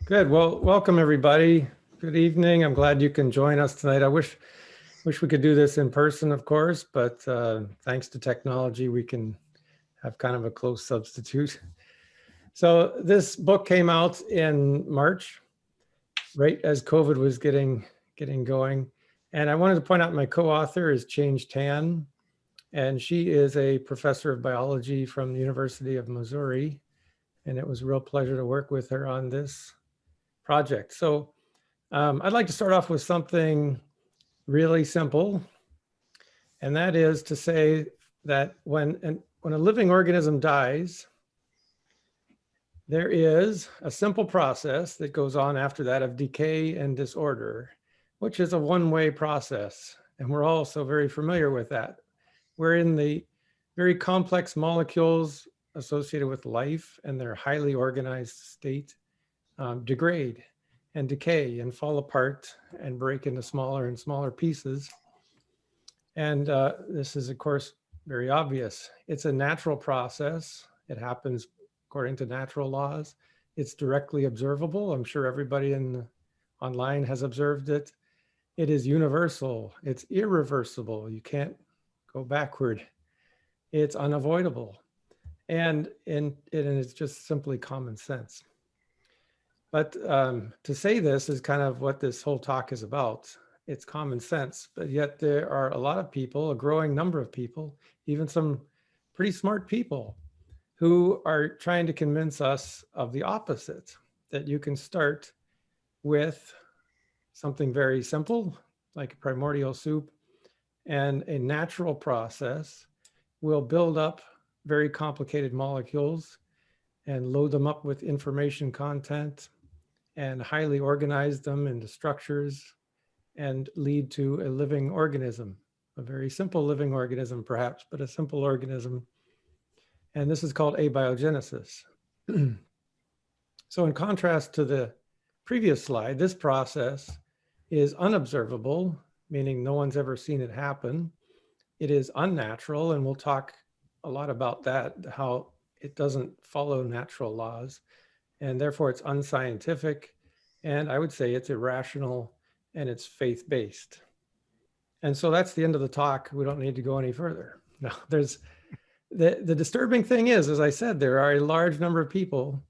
Good. Well, welcome everybody. Good evening. I'm glad you can join us tonight. I wish we could do this in person, of course, but thanks to technology, we can have kind of a close substitute. So this book came out in March, right as COVID was getting going. And I wanted to point out my co-author is Change Tan, and she is a professor of biology from the University of Missouri. And it was a real pleasure to work with her on this project. So I'd like to start off with something really simple, and that is to say that when a living organism dies, there is a simple process that goes on after that of decay and disorder, which is a one-way process. And we're also very familiar with that. Wherein the very complex molecules associated with life and their highly organized state degrade and decay and fall apart and break into smaller and smaller pieces. And this is, of course, very obvious. It's a natural process. It happens according to natural laws. It's directly observable. I'm sure everybody online has observed it. It is universal. It's irreversible. You can't go backward. It's unavoidable. And it's just simply common sense. But to say this is kind of what this whole talk is about. It's common sense, but yet there are a lot of people, a growing number of people, even some pretty smart people who are trying to convince us of the opposite, that you can start with something very simple, like primordial soup, and a natural process will build up very complicated molecules and load them up with information content and highly organize them into structures and lead to a living organism, a very simple living organism perhaps, but a simple organism. And this is called abiogenesis. So in contrast to the previous slide, this process is unobservable, meaning no one's ever seen it happen. It is unnatural, and we'll talk a lot about that, how it doesn't follow natural laws, and therefore it's unscientific, and I would say it's irrational, and it's faith-based. And so that's the end of the talk. We don't need to go any further. Now, there's the disturbing thing is, as I said, there are a large number of people,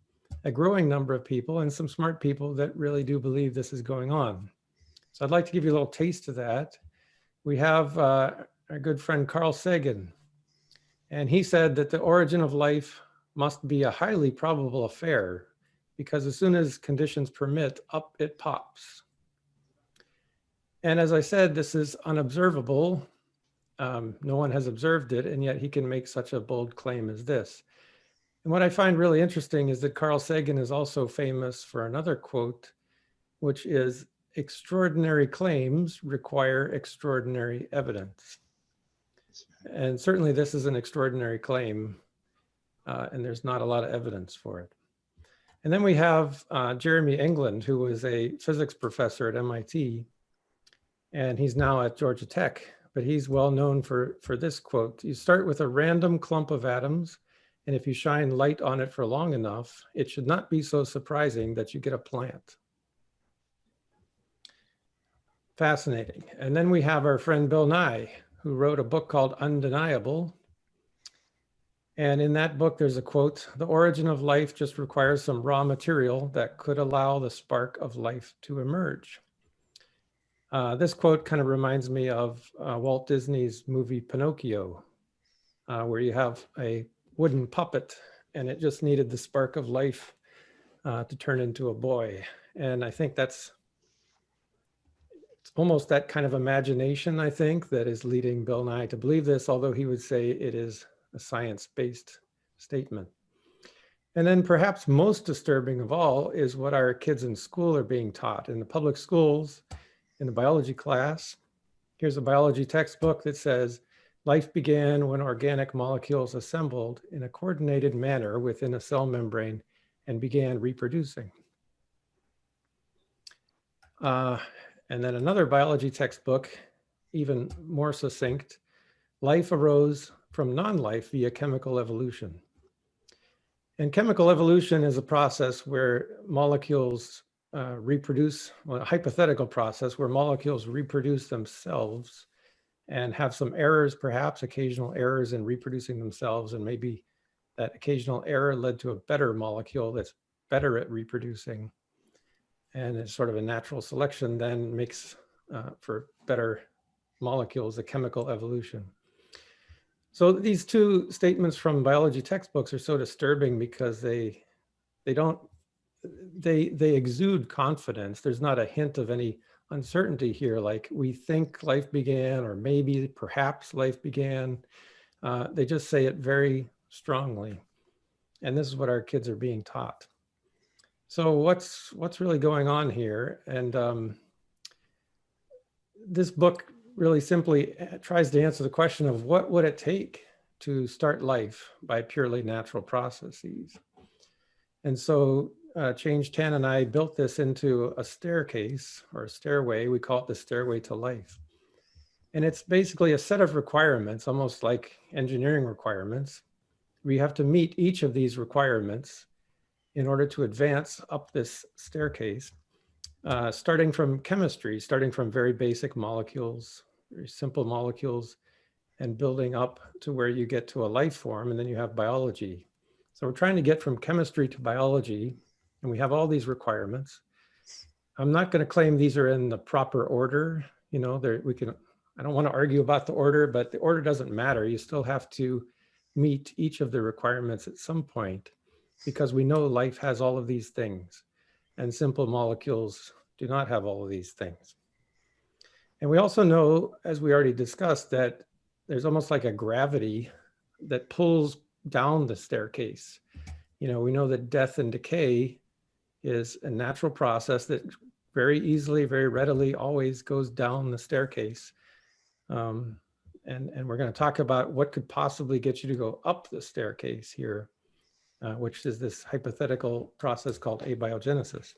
a growing number of people, and some smart people that really do believe this is going on. So I'd like to give you a little taste of that. We have our good friend Carl Sagan, and he said that the origin of life must be a highly probable affair because as soon as conditions permit, up it pops. And as I said, this is unobservable. No one has observed it, and yet he can make such a bold claim as this. And what I find really interesting is that Carl Sagan is also famous for another quote, which is, extraordinary claims require extraordinary evidence. And certainly this is an extraordinary claim, and there's not a lot of evidence for it. And then we have Jeremy England, who was a physics professor at MIT, and he's now at Georgia Tech, but he's well known for this quote. You start with a random clump of atoms, and if you shine light on it for long enough, it should not be so surprising that you get a plant. Fascinating. And then we have our friend Bill Nye, who wrote a book called Undeniable. And in that book, there's a quote, the origin of life just requires some raw material that could allow the spark of life to emerge. This quote kind of reminds me of Walt Disney's movie Pinocchio, where you have a wooden puppet and it just needed the spark of life to turn into a boy. And I think it's almost that kind of imagination, I think, that is leading Bill Nye to believe this, although he would say it is a science-based statement. And then perhaps most disturbing of all is what our kids in school are being taught. In the public schools, in the biology class, here's a biology textbook that says, life began when organic molecules assembled in a coordinated manner within a cell membrane and began reproducing. And then another biology textbook, even more succinct, life arose from non-life via chemical evolution. And chemical evolution is a process where molecules reproduce, well, a hypothetical process where molecules reproduce themselves and have some errors, perhaps occasional errors in reproducing themselves, and maybe that occasional error led to a better molecule that's better at reproducing. And it's sort of a natural selection then makes for better molecules, a chemical evolution. So these two statements from biology textbooks are so disturbing because they exude confidence. There's not a hint of any uncertainty here, like we think life began, or maybe perhaps life began. They just say it very strongly. And this is what our kids are being taught. So what's really going on here? And this book really simply tries to answer the question of what would it take to start life by purely natural processes. And so Change 10 and I built this into a staircase or a stairway. We call it the Stairway to Life. And it's basically a set of requirements, almost like engineering requirements. We have to meet each of these requirements in order to advance up this staircase, starting from chemistry, starting from very basic molecules, very simple molecules, and building up to where you get to a life form, and then you have biology. So we're trying to get from chemistry to biology, and we have all these requirements. I'm not going to claim these are in the proper order. You know, I don't want to argue about the order, but the order doesn't matter. You still have to meet each of the requirements at some point, because we know life has all of these things, and simple molecules do not have all of these things. And we also know, as we already discussed, that there's almost like a gravity that pulls down the staircase. You know, we know that death and decay is a natural process that very easily, very readily always goes down the staircase. And we're going to talk about what could possibly get you to go up the staircase here, which is this hypothetical process called abiogenesis.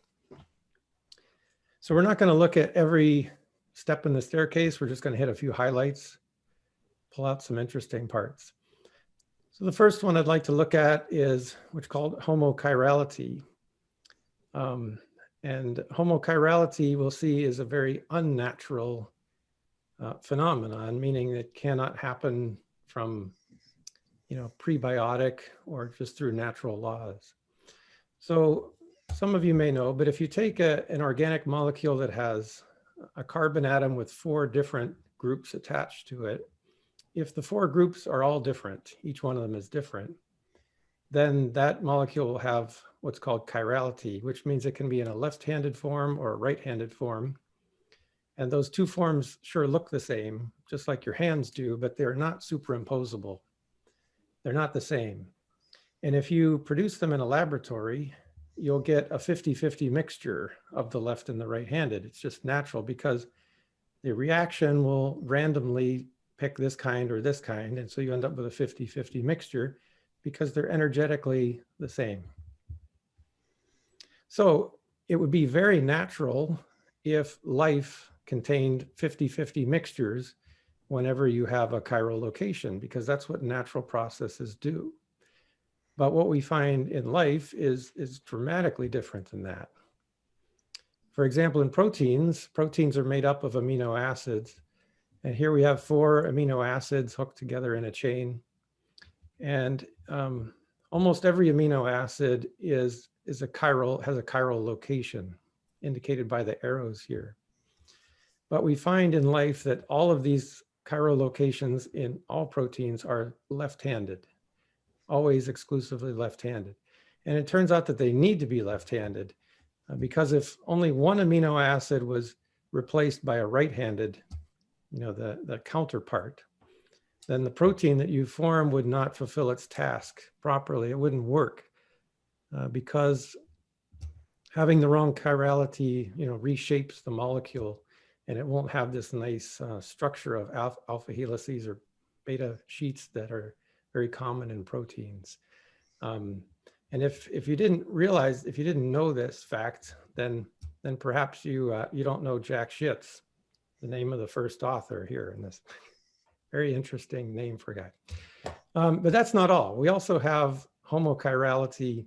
So we're not going to look at every step in the staircase. We're just going to hit a few highlights, pull out some interesting parts. So the first one I'd like to look at is what's called homochirality. And homochirality, we'll see, is a very unnatural phenomenon, meaning it cannot happen from, you know, prebiotic or just through natural laws. So some of you may know, but if you take an organic molecule that has a carbon atom with 4 different groups attached to it, if the 4 groups are all different, each one of them is different, then that molecule will have what's called chirality, which means it can be in a left-handed form or a right-handed form. And those 2 forms sure look the same, just like your hands do, but they're not superimposable. They're not the same. And if you produce them in a laboratory, you'll get a 50-50 mixture of the left and the right-handed. It's just natural because the reaction will randomly pick this kind or this kind. And so you end up with a 50-50 mixture because they're energetically the same. So it would be very natural if life contained 50-50 mixtures whenever you have a chiral location, because that's what natural processes do. But what we find in life is dramatically different than that. For example, in proteins are made up of amino acids. And here we have 4 amino acids hooked together in a chain. And almost every amino acid has a chiral location indicated by the arrows here. But we find in life that all of these chiral locations in all proteins are left-handed, always exclusively left-handed. And it turns out that they need to be left-handed because if only one amino acid was replaced by a right-handed, you know, the counterpart, then the protein that you form would not fulfill its task properly. It wouldn't work because having the wrong chirality, you know, reshapes the molecule, and it won't have this nice structure of alpha helices or beta sheets that are very common in proteins. And if you didn't realize, if you didn't know this fact, then perhaps you don't know Jack Schitt's, the name of the first author here in this. Very interesting name for a guy. But that's not all. We also have homochirality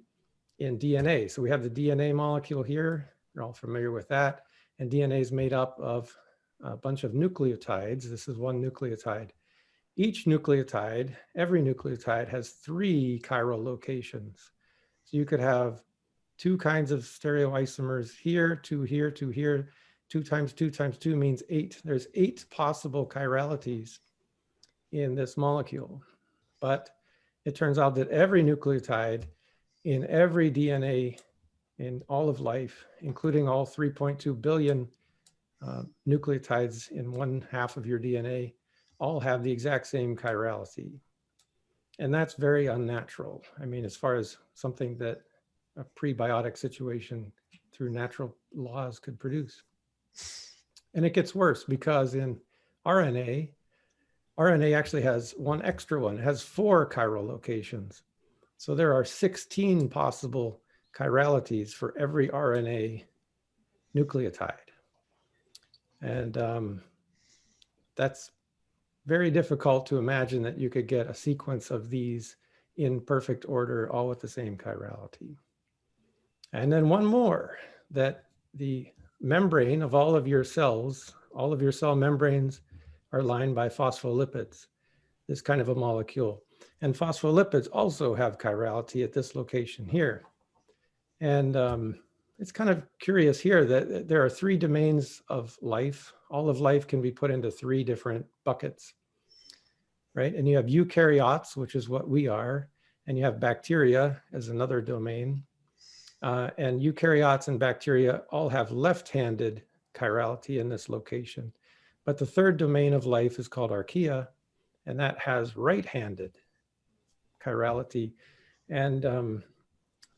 in DNA. So we have the DNA molecule here, You're all familiar with that. And DNA is made up of a bunch of nucleotides. This is one nucleotide. Each nucleotide, every nucleotide has 3 chiral locations. So you could have 2 kinds of stereoisomers here, 2 here, 2 here. 2 times 2 times 2 means 8. There's 8 possible chiralities in this molecule. But it turns out that every nucleotide in every DNA in all of life, including all 3.2 billion nucleotides in 1/2 of your DNA, all have the exact same chirality. And that's very unnatural. I mean, as far as something that a prebiotic situation through natural laws could produce. And it gets worse because in RNA actually has one extra one. It has 4 chiral locations. So there are 16 possible chiralities for every RNA nucleotide. And that's very difficult to imagine that you could get a sequence of these in perfect order, all with the same chirality. And then one more, that the membrane of all of your cells, all of your cell membranes are lined by phospholipids, this kind of a molecule. And phospholipids also have chirality at this location here. And it's kind of curious here that there are 3 domains of life. All of life can be put into 3 different buckets, right? And you have eukaryotes, which is what we are, and you have bacteria as another domain. And eukaryotes and bacteria all have left-handed chirality in this location. But the 3rd domain of life is called archaea, and that has right-handed chirality. And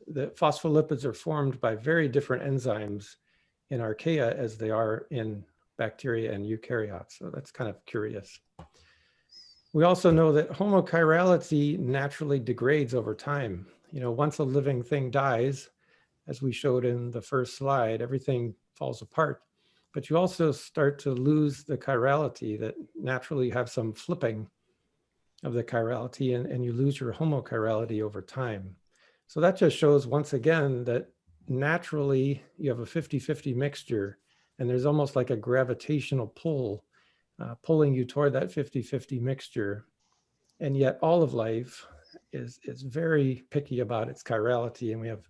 the phospholipids are formed by very different enzymes in archaea as they are in bacteria and eukaryotes. So that's kind of curious. We also know that homochirality naturally degrades over time. You know, once a living thing dies, as we showed in the first slide, everything falls apart. But you also start to lose the chirality, that naturally have some flipping of the chirality, and you lose your homochirality over time. So that just shows once again that naturally you have a 50-50 mixture, and there's almost like a gravitational pull pulling you toward that 50-50 mixture. And yet all of life is very picky about its chirality, and we have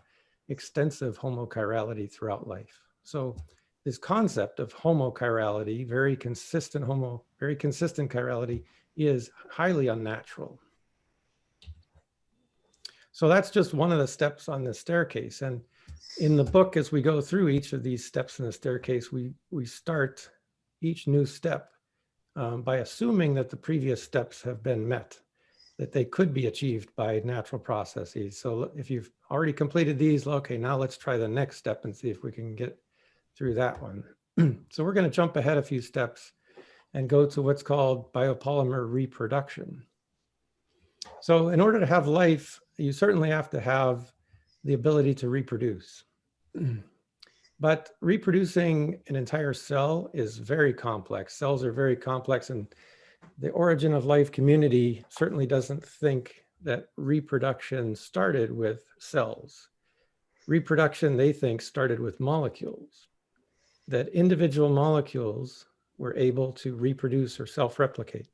extensive homochirality throughout life. So this concept of homochirality, very consistent chirality, is highly unnatural. So that's just one of the steps on the staircase. And in the book, as we go through each of these steps in the staircase, we start each new step by assuming that the previous steps have been met, that they could be achieved by natural processes. So if you've already completed these, okay, now let's try the next step and see if we can get through that one. So we're going to jump ahead a few steps and go to what's called biopolymer reproduction. So in order to have life, you certainly have to have the ability to reproduce. But reproducing an entire cell is very complex. Cells are very complex, and the origin of life community certainly doesn't think that reproduction started with cells. Reproduction, they think, started with molecules, that individual molecules were able to reproduce or self-replicate.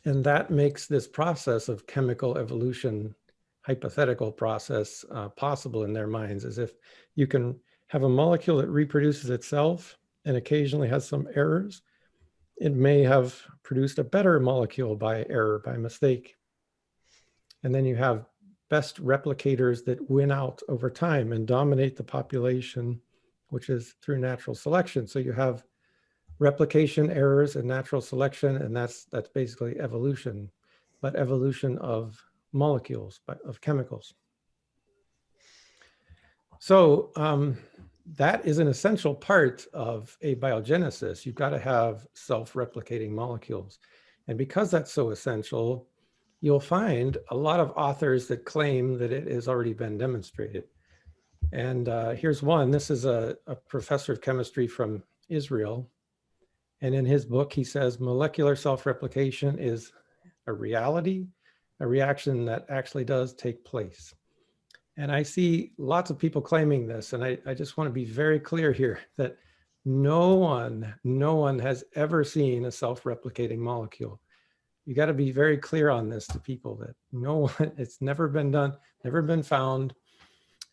And that makes this process of chemical evolution, hypothetical process, possible in their minds, as if you can have a molecule that reproduces itself and occasionally has some errors. It may have produced a better molecule by error, by mistake. And then you have best replicators that win out over time and dominate the population, which is through natural selection. So you have replication errors and natural selection, and that's basically evolution, but evolution of molecules, of chemicals. So that is an essential part of abiogenesis. You've got to have self-replicating molecules. And because that's so essential, you'll find a lot of authors that claim that it has already been demonstrated. And here's one. This is a professor of chemistry from Israel. And in his book, he says molecular self-replication is a reality, a reaction that actually does take place. And I see lots of people claiming this, and I just want to be very clear here that no one has ever seen a self-replicating molecule. You got to be very clear on this to people that no one, it's never been done, never been found.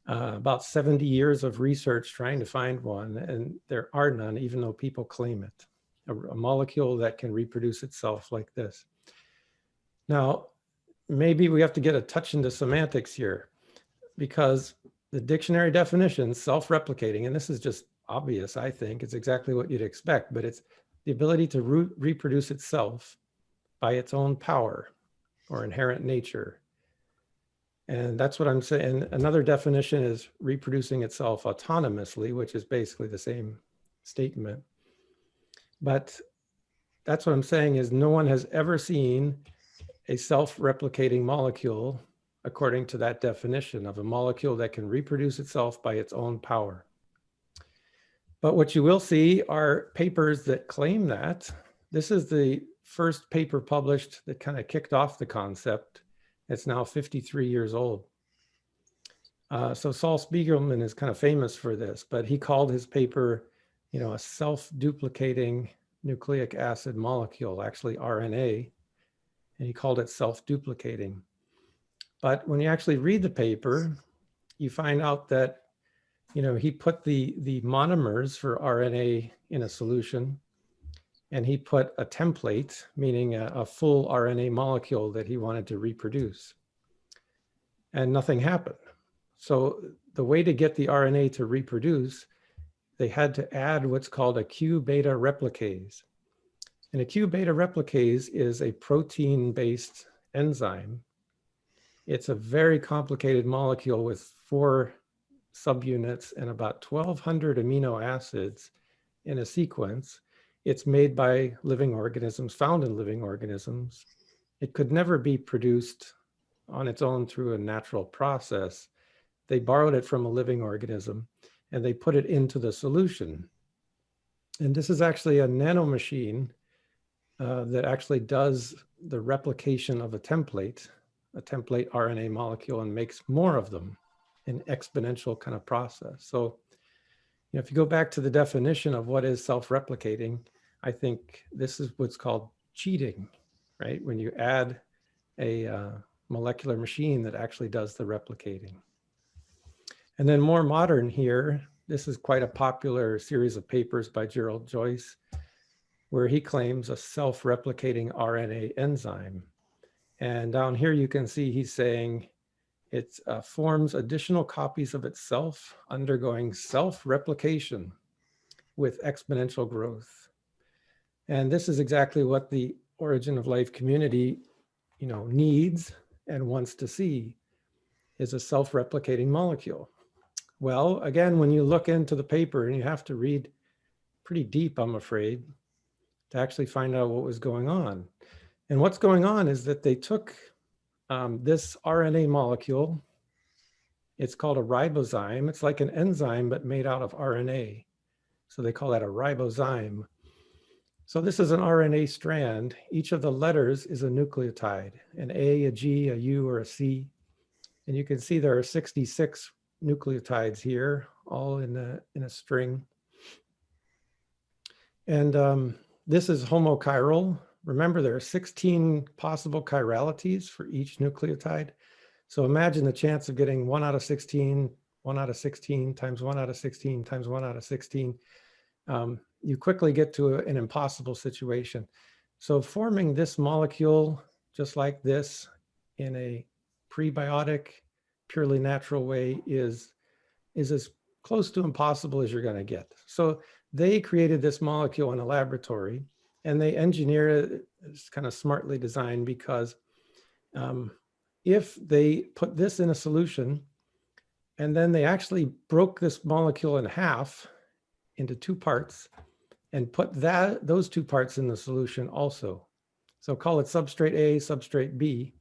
About 70 years of research trying to find one, and there are none, even though people claim it. A molecule that can reproduce itself like this. Now, maybe we have to get a touch into semantics here, because the dictionary definition, self-replicating, and this is just obvious, I think, it's exactly what you'd expect, but it's the ability to reproduce itself by its own power or inherent nature. And that's what I'm saying. Another definition is reproducing itself autonomously, which is basically the same statement. But that's what I'm saying is no one has ever seen a self-replicating molecule according to that definition of a molecule that can reproduce itself by its own power. But what you will see are papers that claim that. This is the first paper published that kind of kicked off the concept. It's now 53 years old. So Saul Spiegelman is kind of famous for this, but he called his paper, a self-duplicating nucleic acid molecule, actually RNA, and he called it self-duplicating. But when you actually read the paper, you find out that, he put the monomers for RNA in a solution, and he put a template, meaning a full RNA molecule that he wanted to reproduce. And nothing happened. So the way to get the RNA to reproduce, they had to add what's called a Q-beta replicase. And a Q-beta replicase is a protein-based enzyme. It's a very complicated molecule with 4 subunits and about 1,200 amino acids in a sequence. It's made by living organisms, found in living organisms. It could never be produced on its own through a natural process. They borrowed it from a living organism and they put it into the solution. And this is actually a nanomachine that actually does the replication of a template RNA molecule, and makes more of them, an exponential kind of process. So, if you go back to the definition of what is self-replicating, I think this is what's called cheating, right? When you add a molecular machine that actually does the replicating. And then more modern here, this is quite a popular series of papers by Gerald Joyce, where he claims a self-replicating RNA enzyme. And down here you can see he's saying it forms additional copies of itself, undergoing self-replication with exponential growth. And this is exactly what the Origin of Life community, needs and wants to see, is a self-replicating molecule. Well, again, when you look into the paper, and you have to read pretty deep, I'm afraid, to actually find out what was going on. And what's going on is that they took this RNA molecule. It's called a ribozyme. It's like an enzyme, but made out of RNA. So they call that a ribozyme. So this is an RNA strand. Each of the letters is a nucleotide, an A, a G, a U, or a C. And you can see there are 66 nucleotides here, all in a string. And this is homochiral. Remember, there are 16 possible chiralities for each nucleotide. So imagine the chance of getting 1 out of 16, 1 out of 16 times 1 out of 16 times 1 out of 16. You quickly get to an impossible situation. So forming this molecule just like this in a prebiotic, purely natural way is as close to impossible as you're going to get. So they created this molecule in a laboratory, and they engineered it. It's kind of smartly designed, because if they put this in a solution and then they actually broke this molecule in half into 2 parts and put those 2 parts in the solution also. So call it substrate A, substrate B.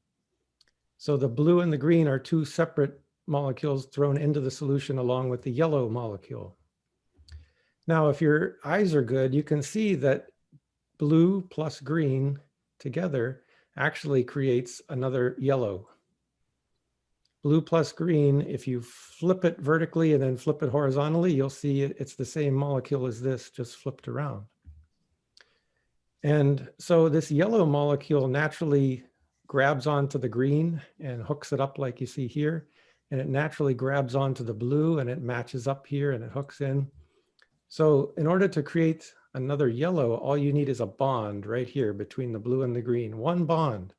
So the blue and the green are 2 separate molecules thrown into the solution along with the yellow molecule. Now, if your eyes are good, you can see that blue plus green together actually creates another yellow. Blue plus green, if you flip it vertically and then flip it horizontally, you'll see it's the same molecule as this, just flipped around. And so this yellow molecule naturally grabs onto the green and hooks it up like you see here. And it naturally grabs onto the blue and it matches up here and it hooks in. So in order to create another yellow, all you need is a bond right here between the blue and the green, one bond.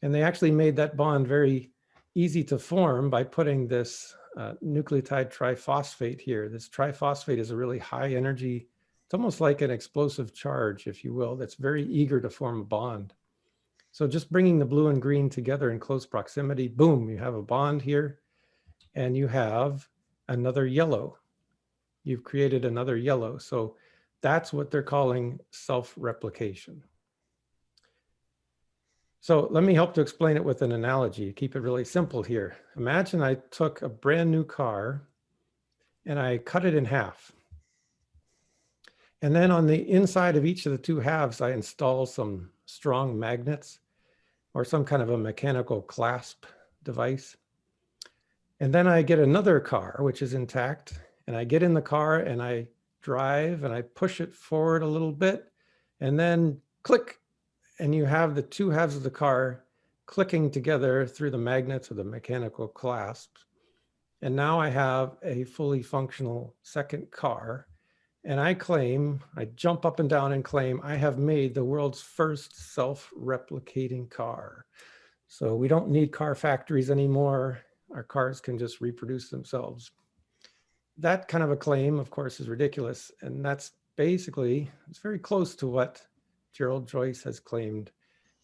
And they actually made that bond very easy to form by putting this nucleotide triphosphate here. This triphosphate is a really high energy, it's almost like an explosive charge, if you will, that's very eager to form a bond. So just bringing the blue and green together in close proximity, boom, you have a bond here and you have another yellow. You've created another yellow. So that's what they're calling self-replication. So let me help to explain it with an analogy. Keep it really simple here. Imagine I took a brand new car and I cut it in half. And then on the inside of each of the two halves, I install some strong magnets or some kind of a mechanical clasp device. And then I get another car, which is intact. And I get in the car and I drive and I push it forward a little bit and then click. And you have the two halves of the car clicking together through the magnets or the mechanical clasps. And now I have a fully functional second car. And I claim, I jump up and down and claim, I have made the world's first self-replicating car. So we don't need car factories anymore. Our cars can just reproduce themselves. That kind of a claim, of course, is ridiculous. And that's basically, it's very close to what Gerald Joyce has claimed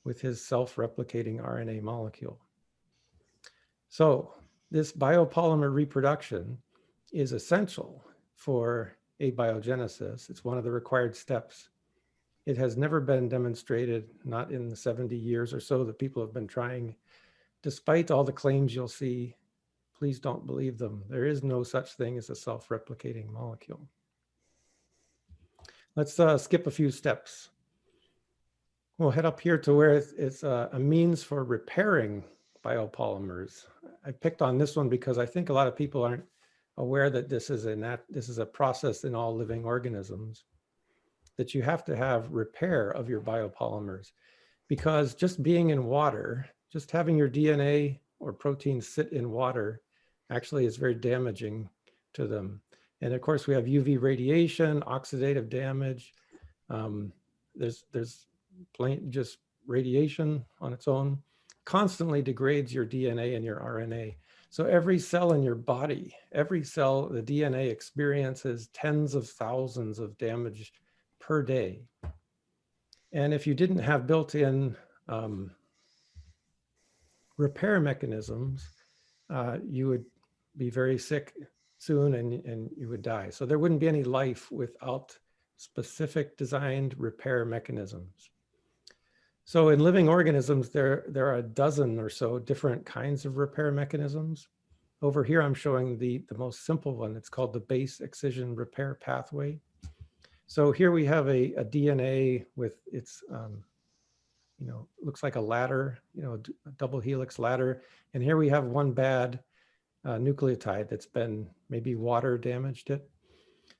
with his self-replicating RNA molecule. So this biopolymer reproduction is essential for abiogenesis. It's one of the required steps. It has never been demonstrated, not in the 70 years or so that people have been trying. Despite all the claims you'll see, please don't believe them. There is no such thing as a self-replicating molecule. Let's skip a few steps. We'll head up here to where it's a means for repairing biopolymers. I picked on this one because I think a lot of people aren't aware that this is a process in all living organisms, that you have to have repair of your biopolymers, because just being in water, just having your DNA or proteins sit in water actually is very damaging to them. And of course we have UV radiation, oxidative damage. There's plain just radiation on its own constantly degrades your DNA and your RNA. So every cell in your body, every cell, the DNA experiences tens of thousands of damage per day. And if you didn't have built-in repair mechanisms, you would be very sick soon and you would die. So there wouldn't be any life without specific designed repair mechanisms. So in living organisms, there are a dozen or so different kinds of repair mechanisms. Over here, I'm showing the most simple one. It's called the base excision repair pathway. So here we have a DNA with its, looks like a ladder, a double helix ladder. And here we have one bad nucleotide that's been maybe water damaged it.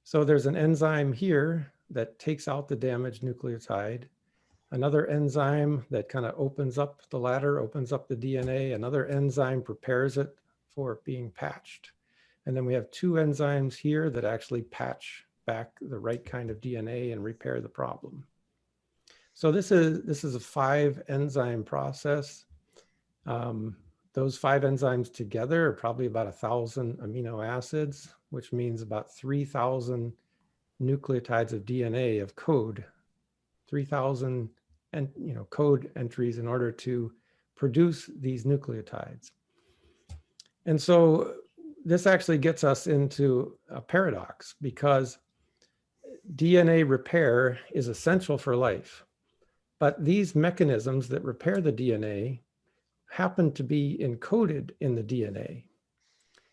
So there's an enzyme here that takes out the damaged nucleotide. Another enzyme that kind of opens up the ladder, opens up the DNA. Another enzyme prepares it for being patched. And then we have two enzymes here that actually patch back the right kind of DNA and repair the problem. So this is a 5 enzyme process. Those 5 enzymes together are probably about 1,000 amino acids, which means about 3,000 nucleotides of DNA of code, 3,000 and code entries in order to produce these nucleotides. And so this actually gets us into a paradox, because DNA repair is essential for life. But these mechanisms that repair the DNA happen to be encoded in the DNA.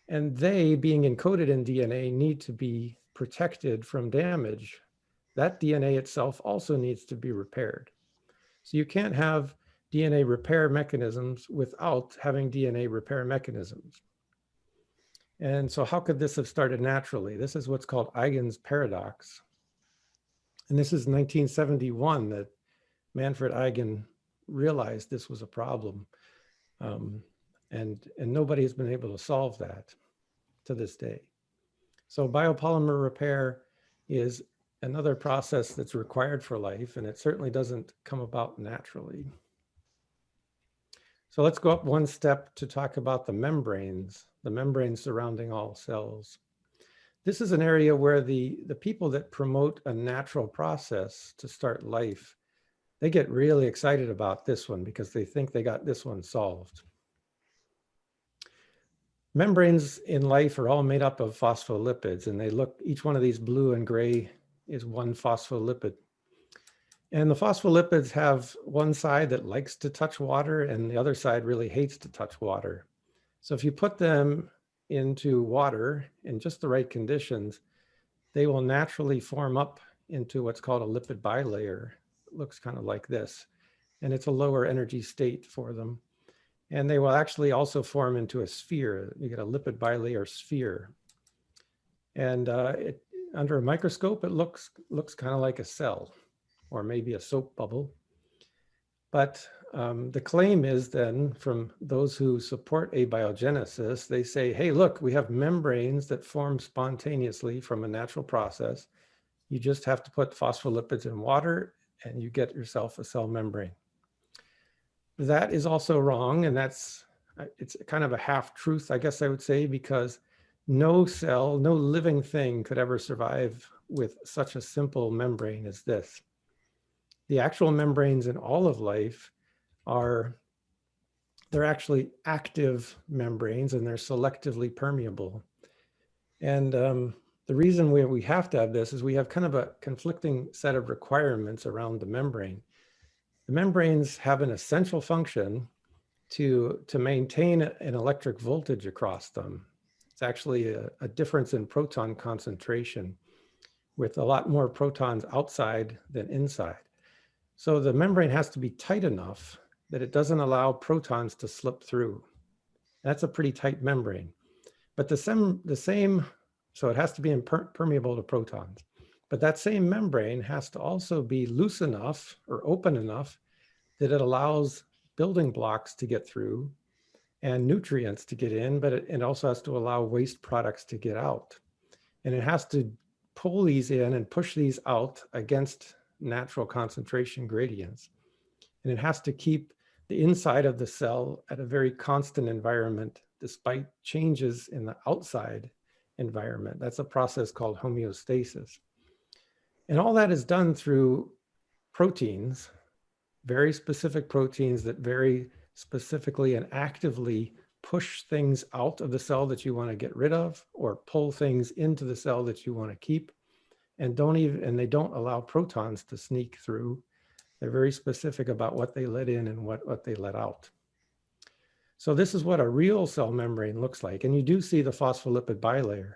And they, being encoded in DNA, need to be protected from damage. That DNA itself also needs to be repaired. So you can't have DNA repair mechanisms without having DNA repair mechanisms. And so how could this have started naturally? This is what's called Eigen's paradox. And this is 1971 that Manfred Eigen realized this was a problem. And nobody has been able to solve that to this day. So biopolymer repair is another process that's required for life, and it certainly doesn't come about naturally. So let's go up one step to talk about the membranes surrounding all cells. This is an area where the people that promote a natural process to start life, they get really excited about this one because they think they got this one solved. Membranes in life are all made up of phospholipids, and they look, each one of these blue and gray is one phospholipid. And the phospholipids have one side that likes to touch water and the other side really hates to touch water. So if you put them into water in just the right conditions, they will naturally form up into what's called a lipid bilayer. It looks kind of like this, and it's a lower energy state for them. And they will actually also form into a sphere. You get a lipid bilayer sphere. And under a microscope, it looks kind of like a cell or maybe a soap bubble. But the claim is then from those who support abiogenesis, they say, hey, look, we have membranes that form spontaneously from a natural process. You just have to put phospholipids in water and you get yourself a cell membrane. That is also wrong, and it's kind of a half-truth, I guess I would say, because no cell, no living thing could ever survive with such a simple membrane as this. The actual membranes in all of life they're actually active membranes, and they're selectively permeable. And the reason we have to have this is we have kind of a conflicting set of requirements around the membrane. The membranes have an essential function to maintain an electric voltage across them. It's actually a difference in proton concentration with a lot more protons outside than inside. So the membrane has to be tight enough that it doesn't allow protons to slip through. That's a pretty tight membrane. But the same, so it has to be impermeable to protons. But that same membrane has to also be loose enough or open enough that it allows building blocks to get through and nutrients to get in, but it also has to allow waste products to get out. And it has to pull these in and push these out against natural concentration gradients. And it has to keep the inside of the cell at a very constant environment despite changes in the outside environment. That's a process called homeostasis. And all that is done through proteins, very specific proteins that very specifically and actively push things out of the cell that you want to get rid of or pull things into the cell that you want to keep, and they don't allow protons to sneak through. They're very specific about what they let in and what they let out. So this is what a real cell membrane looks like. And you do see the phospholipid bilayer.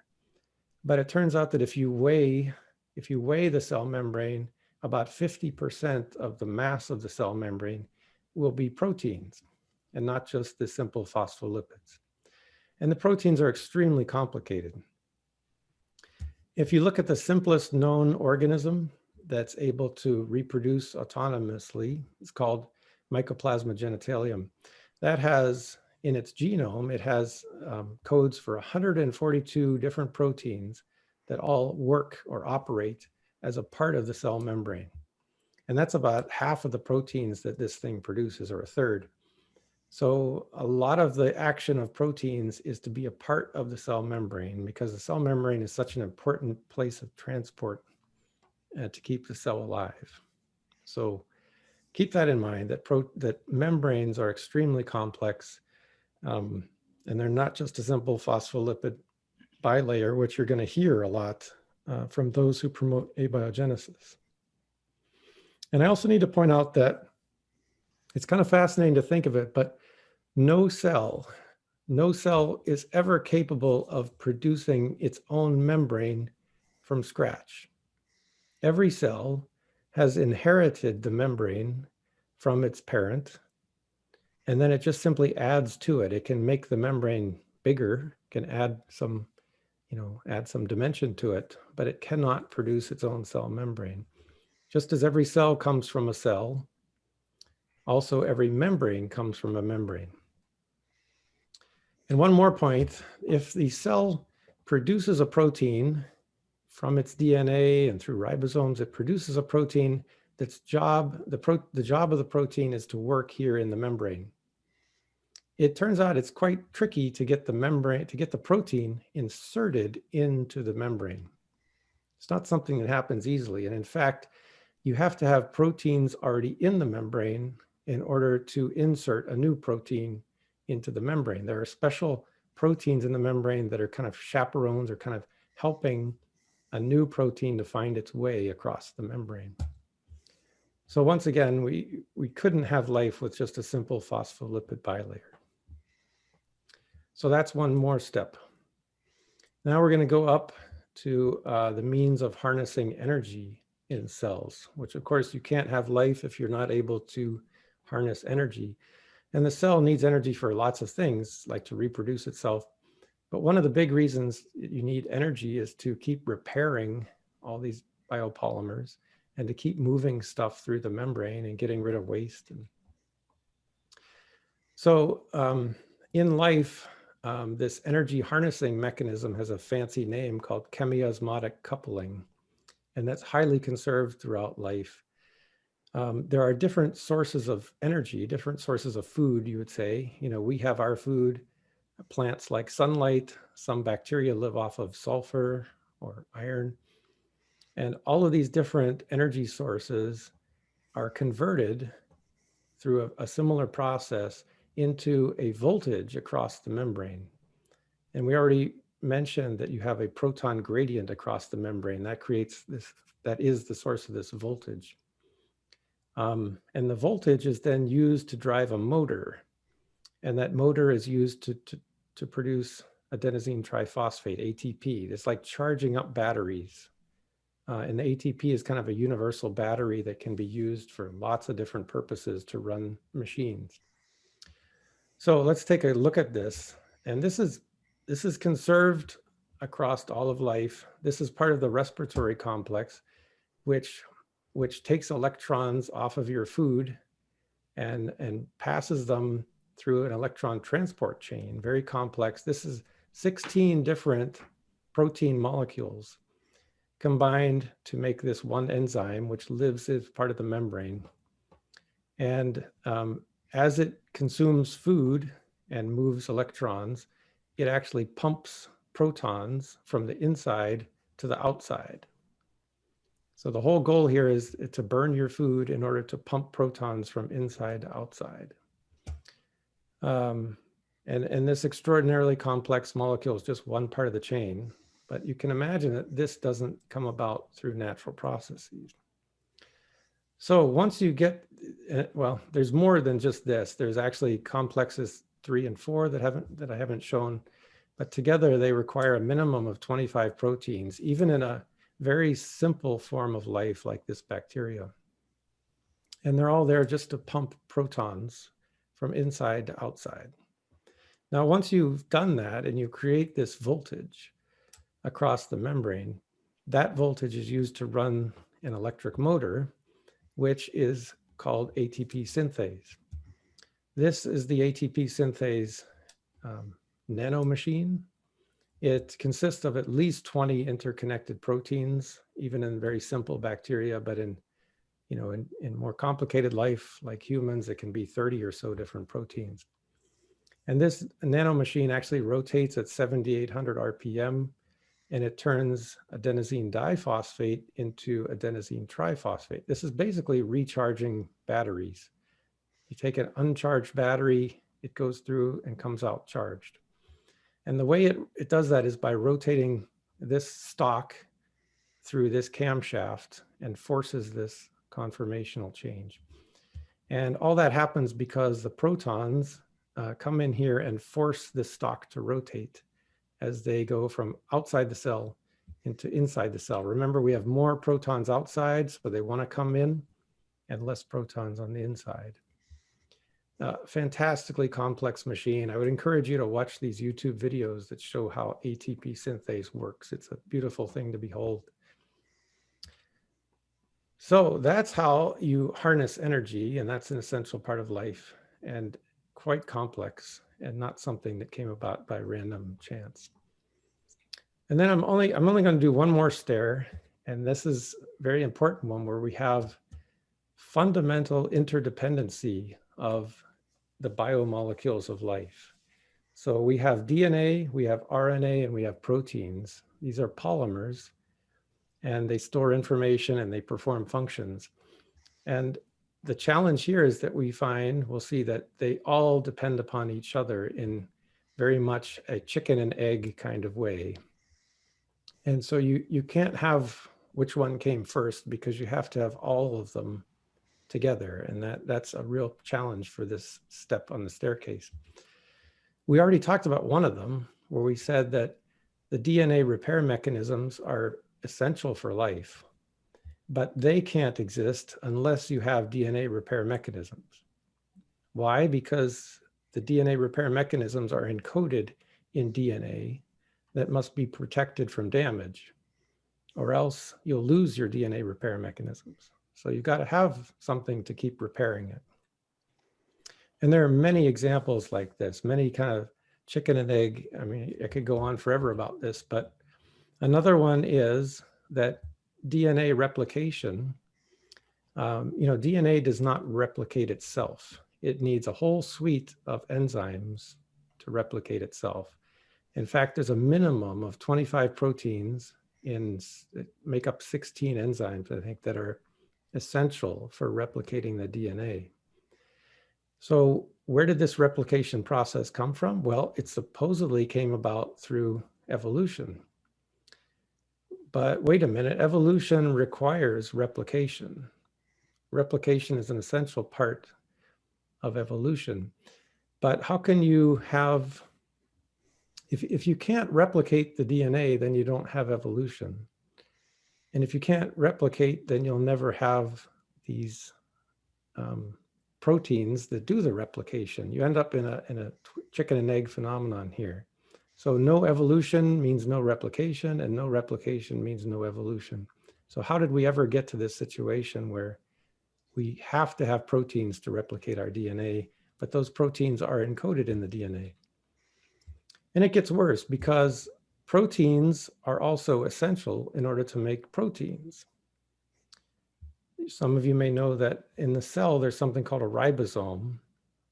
But it turns out that if you weigh the cell membrane, about 50% of the mass of the cell membrane will be proteins and not just the simple phospholipids. And the proteins are extremely complicated. If you look at the simplest known organism that's able to reproduce autonomously, it's called Mycoplasma genitalium. That has, in its genome, it has codes for 142 different proteins that all work or operate as a part of the cell membrane. And that's about half of the proteins that this thing produces, or a third. So a lot of the action of proteins is to be a part of the cell membrane because the cell membrane is such an important place of transport to keep the cell alive. So keep that in mind, that membranes are extremely complex, and they're not just a simple phospholipid bilayer, which you're going to hear a lot from those who promote abiogenesis. And I also need to point out that it's kind of fascinating to think of it, but no cell is ever capable of producing its own membrane from scratch. Every cell has inherited the membrane from its parent, And then it just simply adds to it. It can make the membrane bigger, can add some, add some dimension to it, but it cannot produce its own cell membrane. Just as every cell comes from a cell, also every membrane comes from a membrane. And one more point, if the cell produces a protein from its DNA and through ribosomes, it produces a protein that's the job of the protein is to work here in the membrane. It turns out it's quite tricky to get the protein inserted into the membrane. It's not something that happens easily. And in fact, you have to have proteins already in the membrane in order to insert a new protein into the membrane. There are special proteins in the membrane that are kind of chaperones or kind of helping a new protein to find its way across the membrane. So once again, we couldn't have life with just a simple phospholipid bilayer. So that's one more step. Now we're going to go up to the means of harnessing energy in cells, which of course you can't have life if you're not able to harness energy. And the cell needs energy for lots of things, like to reproduce itself. But one of the big reasons you need energy is to keep repairing all these biopolymers and to keep moving stuff through the membrane and getting rid of waste. So in life, this energy harnessing mechanism has a fancy name called chemiosmotic coupling, and that's highly conserved throughout life. There are different sources of energy, different sources of food, you would say. We have our food, plants like sunlight, some bacteria live off of sulfur or iron. And all of these different energy sources are converted through a similar process into a voltage across the membrane. And we already mentioned that you have a proton gradient across the membrane that creates this, that is the source of this voltage. And the voltage is then used to drive a motor. And that motor is used to produce adenosine triphosphate, ATP. It's like charging up batteries. And the ATP is kind of a universal battery that can be used for lots of different purposes to run machines. So let's take a look at this. And this is conserved across all of life. This is part of the respiratory complex, which takes electrons off of your food and passes them through an electron transport chain, very complex. This is 16 different protein molecules combined to make this one enzyme, which lives as part of the membrane. And as it consumes food and moves electrons, it actually pumps protons from the inside to the outside. So the whole goal here is to burn your food in order to pump protons from inside to outside. And this extraordinarily complex molecule is just one part of the chain, but you can imagine that this doesn't come about through natural processes. So once you get, well, there's more than just this. There's actually complexes 3 and 4 that I haven't shown, but together they require a minimum of 25 proteins, even in a very simple form of life like this bacteria. And they're all there just to pump protons from inside to outside. Now, once you've done that and you create this voltage across the membrane, that voltage is used to run an electric motor, which is called ATP synthase. This is the ATP synthase nanomachine. It consists of at least 20 interconnected proteins, even in very simple bacteria, but in more complicated life like humans, it can be 30 or so different proteins. And this nanomachine actually rotates at 7,800 RPM, and it turns adenosine diphosphate into adenosine triphosphate. This is basically recharging batteries. You take an uncharged battery, it goes through and comes out charged. And the way it does that is by rotating this stalk through this camshaft and forces this conformational change. And all that happens because the protons come in here and force this stalk to rotate as they go from outside the cell into inside the cell. Remember, we have more protons outside, so they want to come in, and less protons on the inside. fantastically complex machine. I would encourage you to watch these YouTube videos that show how ATP synthase works. It's a beautiful thing to behold. So that's how you harness energy, and that's an essential part of life and quite complex and not something that came about by random chance. And then I'm only going to do one more stair, and this is a very important one where we have fundamental interdependency of the biomolecules of life. So we have DNA, we have RNA, and we have proteins. These are polymers, and they store information and they perform functions. And the challenge here is that we'll see that they all depend upon each other in very much a chicken and egg kind of way. And so you can't have which one came first, because you have to have all of them together. And that's a real challenge for this step on the staircase. We already talked about one of them, where we said that the DNA repair mechanisms are essential for life, but they can't exist unless you have DNA repair mechanisms. Why? Because the DNA repair mechanisms are encoded in DNA that must be protected from damage, or else you'll lose your DNA repair mechanisms. So you've got to have something to keep repairing it. And there are many examples like this, many kind of chicken and egg. I mean, I could go on forever about this, but another one is that DNA replication, DNA does not replicate itself. It needs a whole suite of enzymes to replicate itself. In fact, there's a minimum of 25 proteins that make up 16 enzymes, I think, that are essential for replicating the DNA. So where did this replication process come from? Well, it supposedly came about through evolution. But wait a minute, evolution requires replication. Replication is an essential part of evolution. But how can you have, if you can't replicate the DNA, then you don't have evolution. And if you can't replicate, then you'll never have these proteins that do the replication. You end up in a chicken and egg phenomenon here. So no evolution means no replication, and no replication means no evolution. So how did we ever get to this situation where we have to have proteins to replicate our DNA, but those proteins are encoded in the DNA? And it gets worse, because proteins are also essential in order to make proteins. Some of you may know that in the cell, there's something called a ribosome,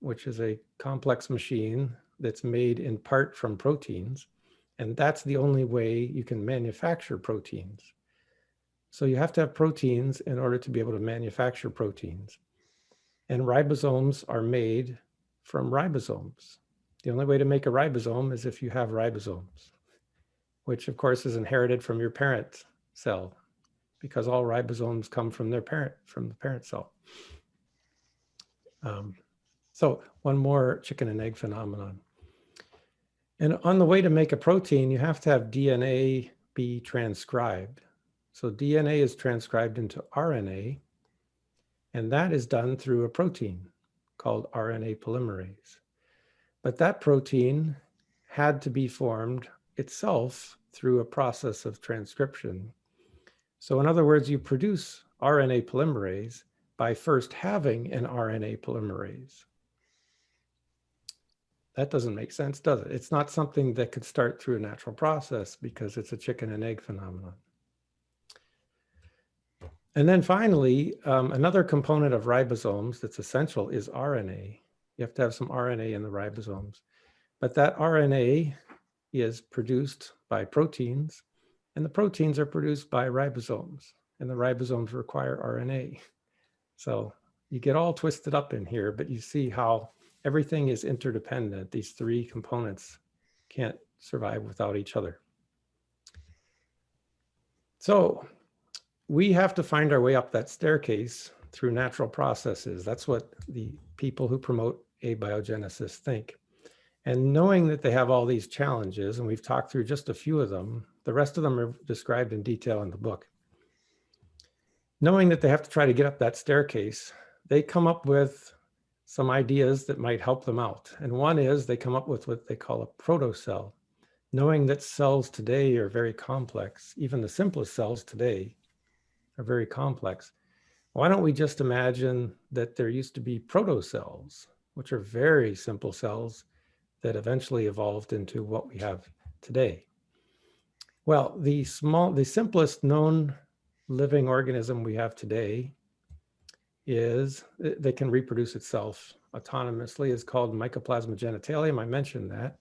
which is a complex machine that's made in part from proteins. And that's the only way you can manufacture proteins. So you have to have proteins in order to be able to manufacture proteins. And ribosomes are made from ribosomes. The only way to make a ribosome is if you have ribosomes, which of course is inherited from your parent cell, because all ribosomes come from the parent cell. So one more chicken and egg phenomenon. And on the way to make a protein, you have to have DNA be transcribed. So DNA is transcribed into RNA, and that is done through a protein called RNA polymerase. But that protein had to be formed itself through a process of transcription. So in other words, you produce RNA polymerase by first having an RNA polymerase. That doesn't make sense, does it? It's not something that could start through a natural process, because it's a chicken and egg phenomenon. And then finally, another component of ribosomes that's essential is RNA. You have to have some RNA in the ribosomes. But that RNA is produced by proteins, and the proteins are produced by ribosomes, and the ribosomes require RNA. So you get all twisted up in here, but you see how everything is interdependent. These three components can't survive without each other. So we have to find our way up that staircase through natural processes. That's what the people who promote abiogenesis think. And knowing that they have all these challenges, and we've talked through just a few of them, the rest of them are described in detail in the book. Knowing that they have to try to get up that staircase, they come up with some ideas that might help them out. And one is they come up with what they call a protocell, knowing that cells today are very complex. Even the simplest cells today are very complex. Why don't we just imagine that there used to be protocells, which are very simple cells that eventually evolved into what we have today? Well, the simplest known living organism we have today is, that can reproduce itself autonomously, is called Mycoplasma genitalium. I mentioned that.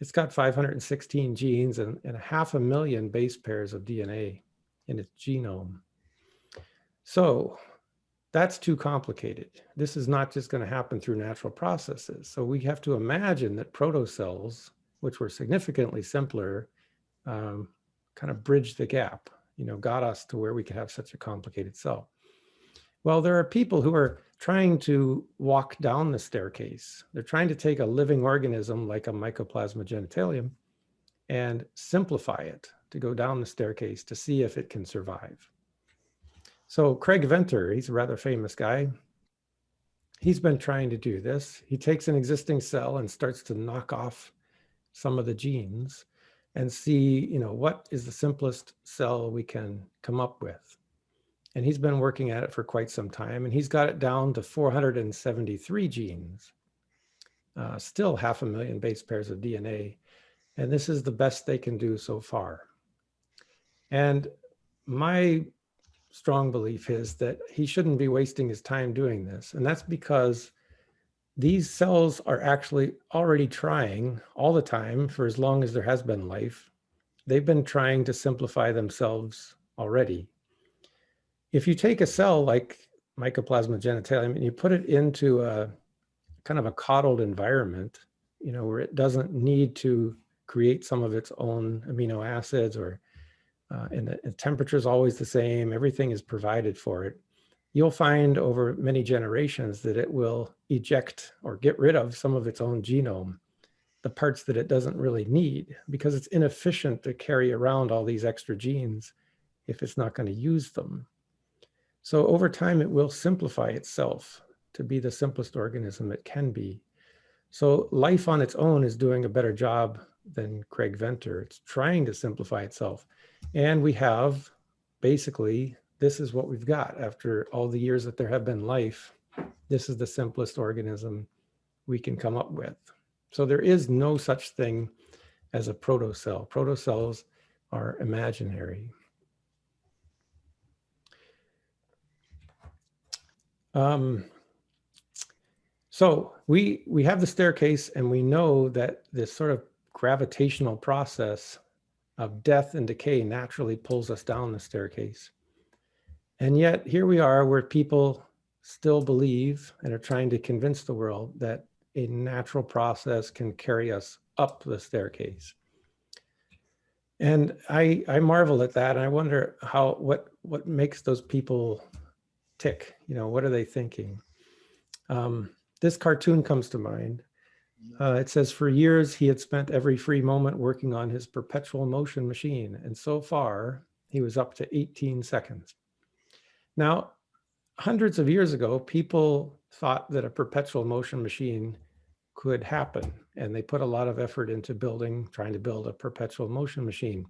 It's got 516 genes and 500,000 base pairs of DNA in its genome. So that's too complicated. This is not just going to happen through natural processes. So we have to imagine that protocells, which were significantly simpler, kind of bridged the gap, got us to where we could have such a complicated cell. Well, there are people who are trying to walk down the staircase. They're trying to take a living organism like a Mycoplasma genitalium and simplify it to go down the staircase to see if it can survive. So Craig Venter, he's a rather famous guy. He's been trying to do this. He takes an existing cell and starts to knock off some of the genes and see, what is the simplest cell we can come up with. And he's been working at it for quite some time, and he's got it down to 473 genes, still 500,000 base pairs of DNA. And this is the best they can do so far. And my strong belief is that he shouldn't be wasting his time doing this. And that's because these cells are actually already trying all the time for as long as there has been life. They've been trying to simplify themselves already. If you take a cell like Mycoplasma genitalium and you put it into a kind of a coddled environment, where it doesn't need to create some of its own amino acids, or and the temperature is always the same, everything is provided for it, you'll find over many generations that it will eject or get rid of some of its own genome, the parts that it doesn't really need, because it's inefficient to carry around all these extra genes if it's not going to use them. So over time, it will simplify itself to be the simplest organism it can be. So life on its own is doing a better job than Craig Venter. It's trying to simplify itself. And we have, basically, this is what we've got after all the years that there have been life. This is the simplest organism we can come up with. So there is no such thing as a protocell. Protocells are imaginary. So we have the staircase, and we know that this sort of gravitational process of death and decay naturally pulls us down the staircase. And yet here we are, where people still believe and are trying to convince the world that a natural process can carry us up the staircase. And I marvel at that, and I wonder what makes those people tick. What are they thinking? This cartoon comes to mind. It says, for years, he had spent every free moment working on his perpetual motion machine. And so far, he was up to 18 seconds. Now, hundreds of years ago, people thought that a perpetual motion machine could happen. And they put a lot of effort into trying to build a perpetual motion machine.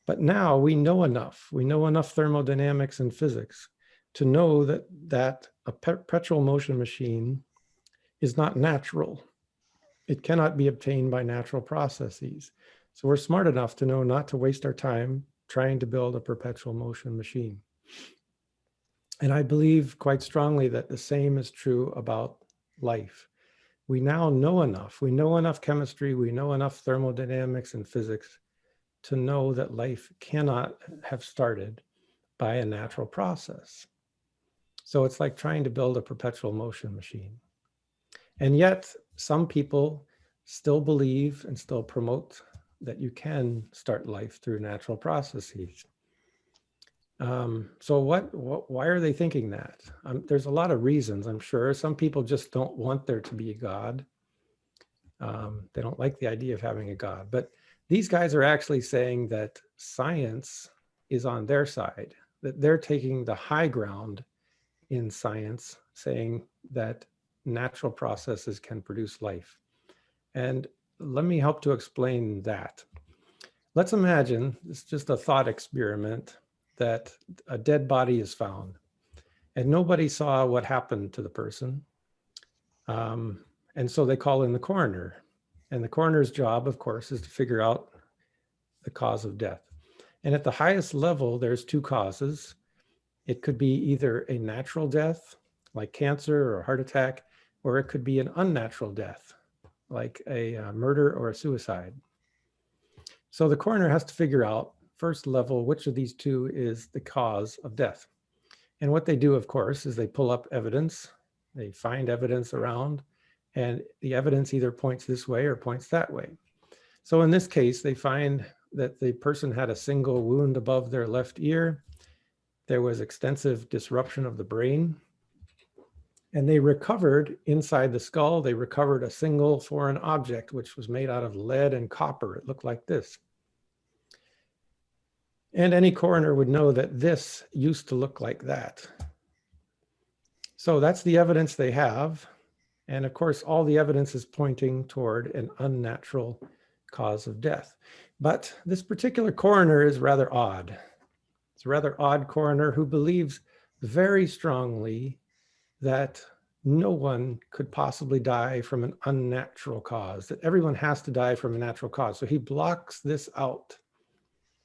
But now we know enough. We know enough thermodynamics and physics to know that a perpetual motion machine is not natural. It cannot be obtained by natural processes. So we're smart enough to know not to waste our time trying to build a perpetual motion machine. And I believe quite strongly that the same is true about life. We now know enough. We know enough chemistry. We know enough thermodynamics and physics to know that life cannot have started by a natural process. So it's like trying to build a perpetual motion machine. And yet some people still believe and still promote that you can start life through natural processes. So why are they thinking that? There's a lot of reasons, I'm sure. Some people just don't want there to be a God. They don't like the idea of having a God. But these guys are actually saying that science is on their side, that they're taking the high ground in science, saying that natural processes can produce life. And let me help to explain that. Let's imagine, it's just a thought experiment, that a dead body is found and nobody saw what happened to the person. And so they call in the coroner. And the coroner's job, of course, is to figure out the cause of death. And at the highest level, there's two causes. It could be either a natural death, like cancer or heart attack, or it could be an unnatural death, like a murder or a suicide. So the coroner has to figure out, first level, which of these two is the cause of death. And what they do, of course, is they pull up evidence. They find evidence around, and the evidence either points this way or points that way. So in this case, they find that the person had a single wound above their left ear. There was extensive disruption of the brain. And they recovered inside the skull, they recovered a single foreign object, which was made out of lead and copper. It looked like this. And any coroner would know that this used to look like that. So that's the evidence they have. And of course, all the evidence is pointing toward an unnatural cause of death. But this particular coroner is rather odd. It's a rather odd coroner who believes very strongly that no one could possibly die from an unnatural cause, that everyone has to die from a natural cause. So he blocks this out,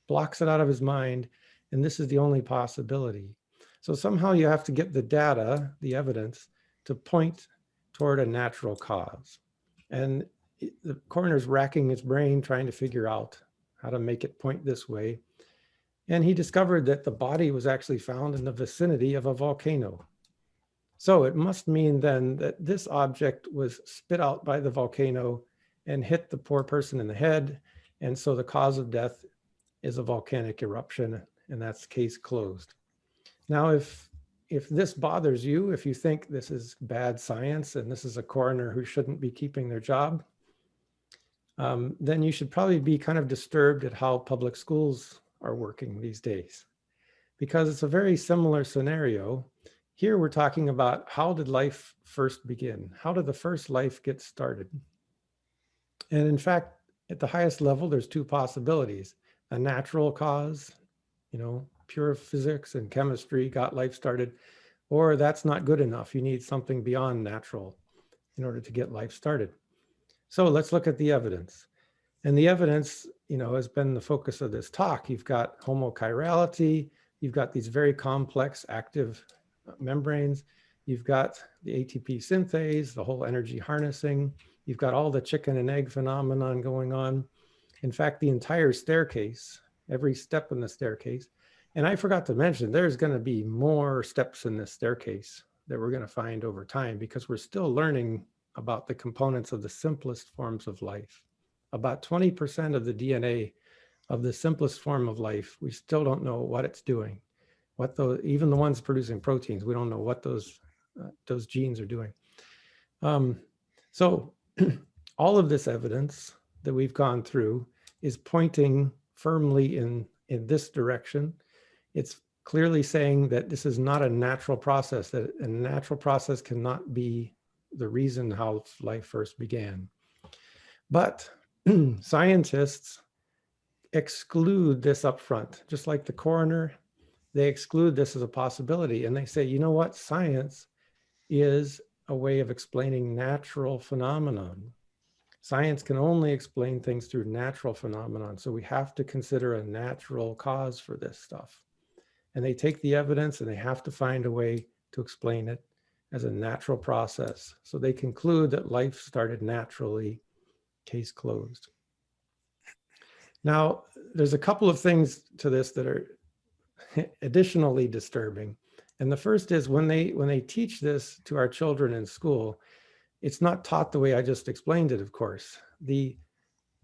blocks it out of his mind, and this is the only possibility. So somehow you have to get the data, the evidence, to point toward a natural cause. And the coroner's racking his brain trying to figure out how to make it point this way. And he discovered that the body was actually found in the vicinity of a volcano. So it must mean then that this object was spit out by the volcano and hit the poor person in the head. And so the cause of death is a volcanic eruption, and that's case closed. Now, if this bothers you, if you think this is bad science and this is a coroner who shouldn't be keeping their job, then you should probably be kind of disturbed at how public schools are working these days, because it's a very similar scenario. Here we're talking about, how did life first begin? How did the first life get started? And in fact, at the highest level, there's two possibilities. A natural cause, pure physics and chemistry got life started, or that's not good enough. You need something beyond natural in order to get life started. So let's look at the evidence. And the evidence, has been the focus of this talk. You've got homochirality, you've got these very complex active membranes, you've got the ATP synthase, the whole energy harnessing, you've got all the chicken and egg phenomenon going on. In fact, the entire staircase, every step in the staircase, and I forgot to mention, there's going to be more steps in this staircase that we're going to find over time, because we're still learning about the components of the simplest forms of life. About 20% of the DNA of the simplest form of life, we still don't know what it's doing. Even the ones producing proteins, we don't know what those genes are doing. So all of this evidence that we've gone through is pointing firmly in this direction. It's clearly saying that this is not a natural process, that a natural process cannot be the reason how life first began. But scientists exclude this up front, just like the coroner. They exclude this as a possibility, and they say, you know what, science is a way of explaining natural phenomenon. Science can only explain things through natural phenomenon, so we have to consider a natural cause for this stuff. And they take the evidence and they have to find a way to explain it as a natural process. So they conclude that life started naturally, case closed. Now, there's a couple of things to this that are additionally disturbing. And the first is, when they teach this to our children in school, it's not taught the way I just explained it, of course. The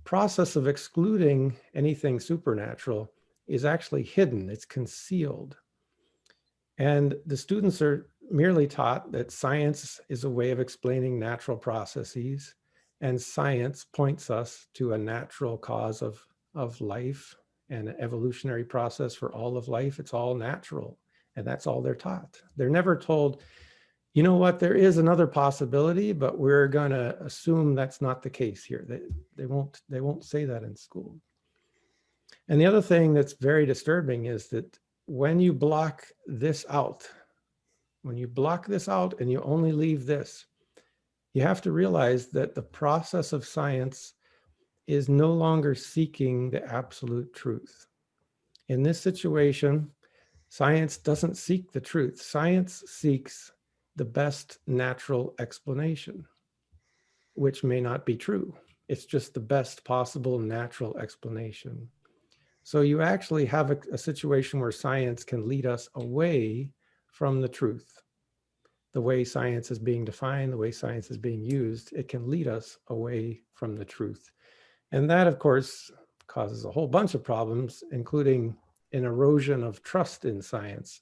process of excluding anything supernatural is actually hidden, it's concealed. And the students are merely taught that science is a way of explaining natural processes, and science points us to a natural cause of life and an evolutionary process for all of life. It's all natural, and that's all they're taught. They're never told, You know what? There is another possibility, but we're going to assume that's not the case here. They won't say that in school. And the other thing that's very disturbing is that when you block this out, when you block this out and you only leave this, you have to realize that the process of science is no longer seeking the absolute truth. In this situation, science doesn't seek the truth. Science seeks the best natural explanation, which may not be true. It's just the best possible natural explanation. So you actually have a situation where science can lead us away from the truth. The way science is being defined, the way science is being used, it can lead us away from the truth. And that, of course, causes a whole bunch of problems, including an erosion of trust in science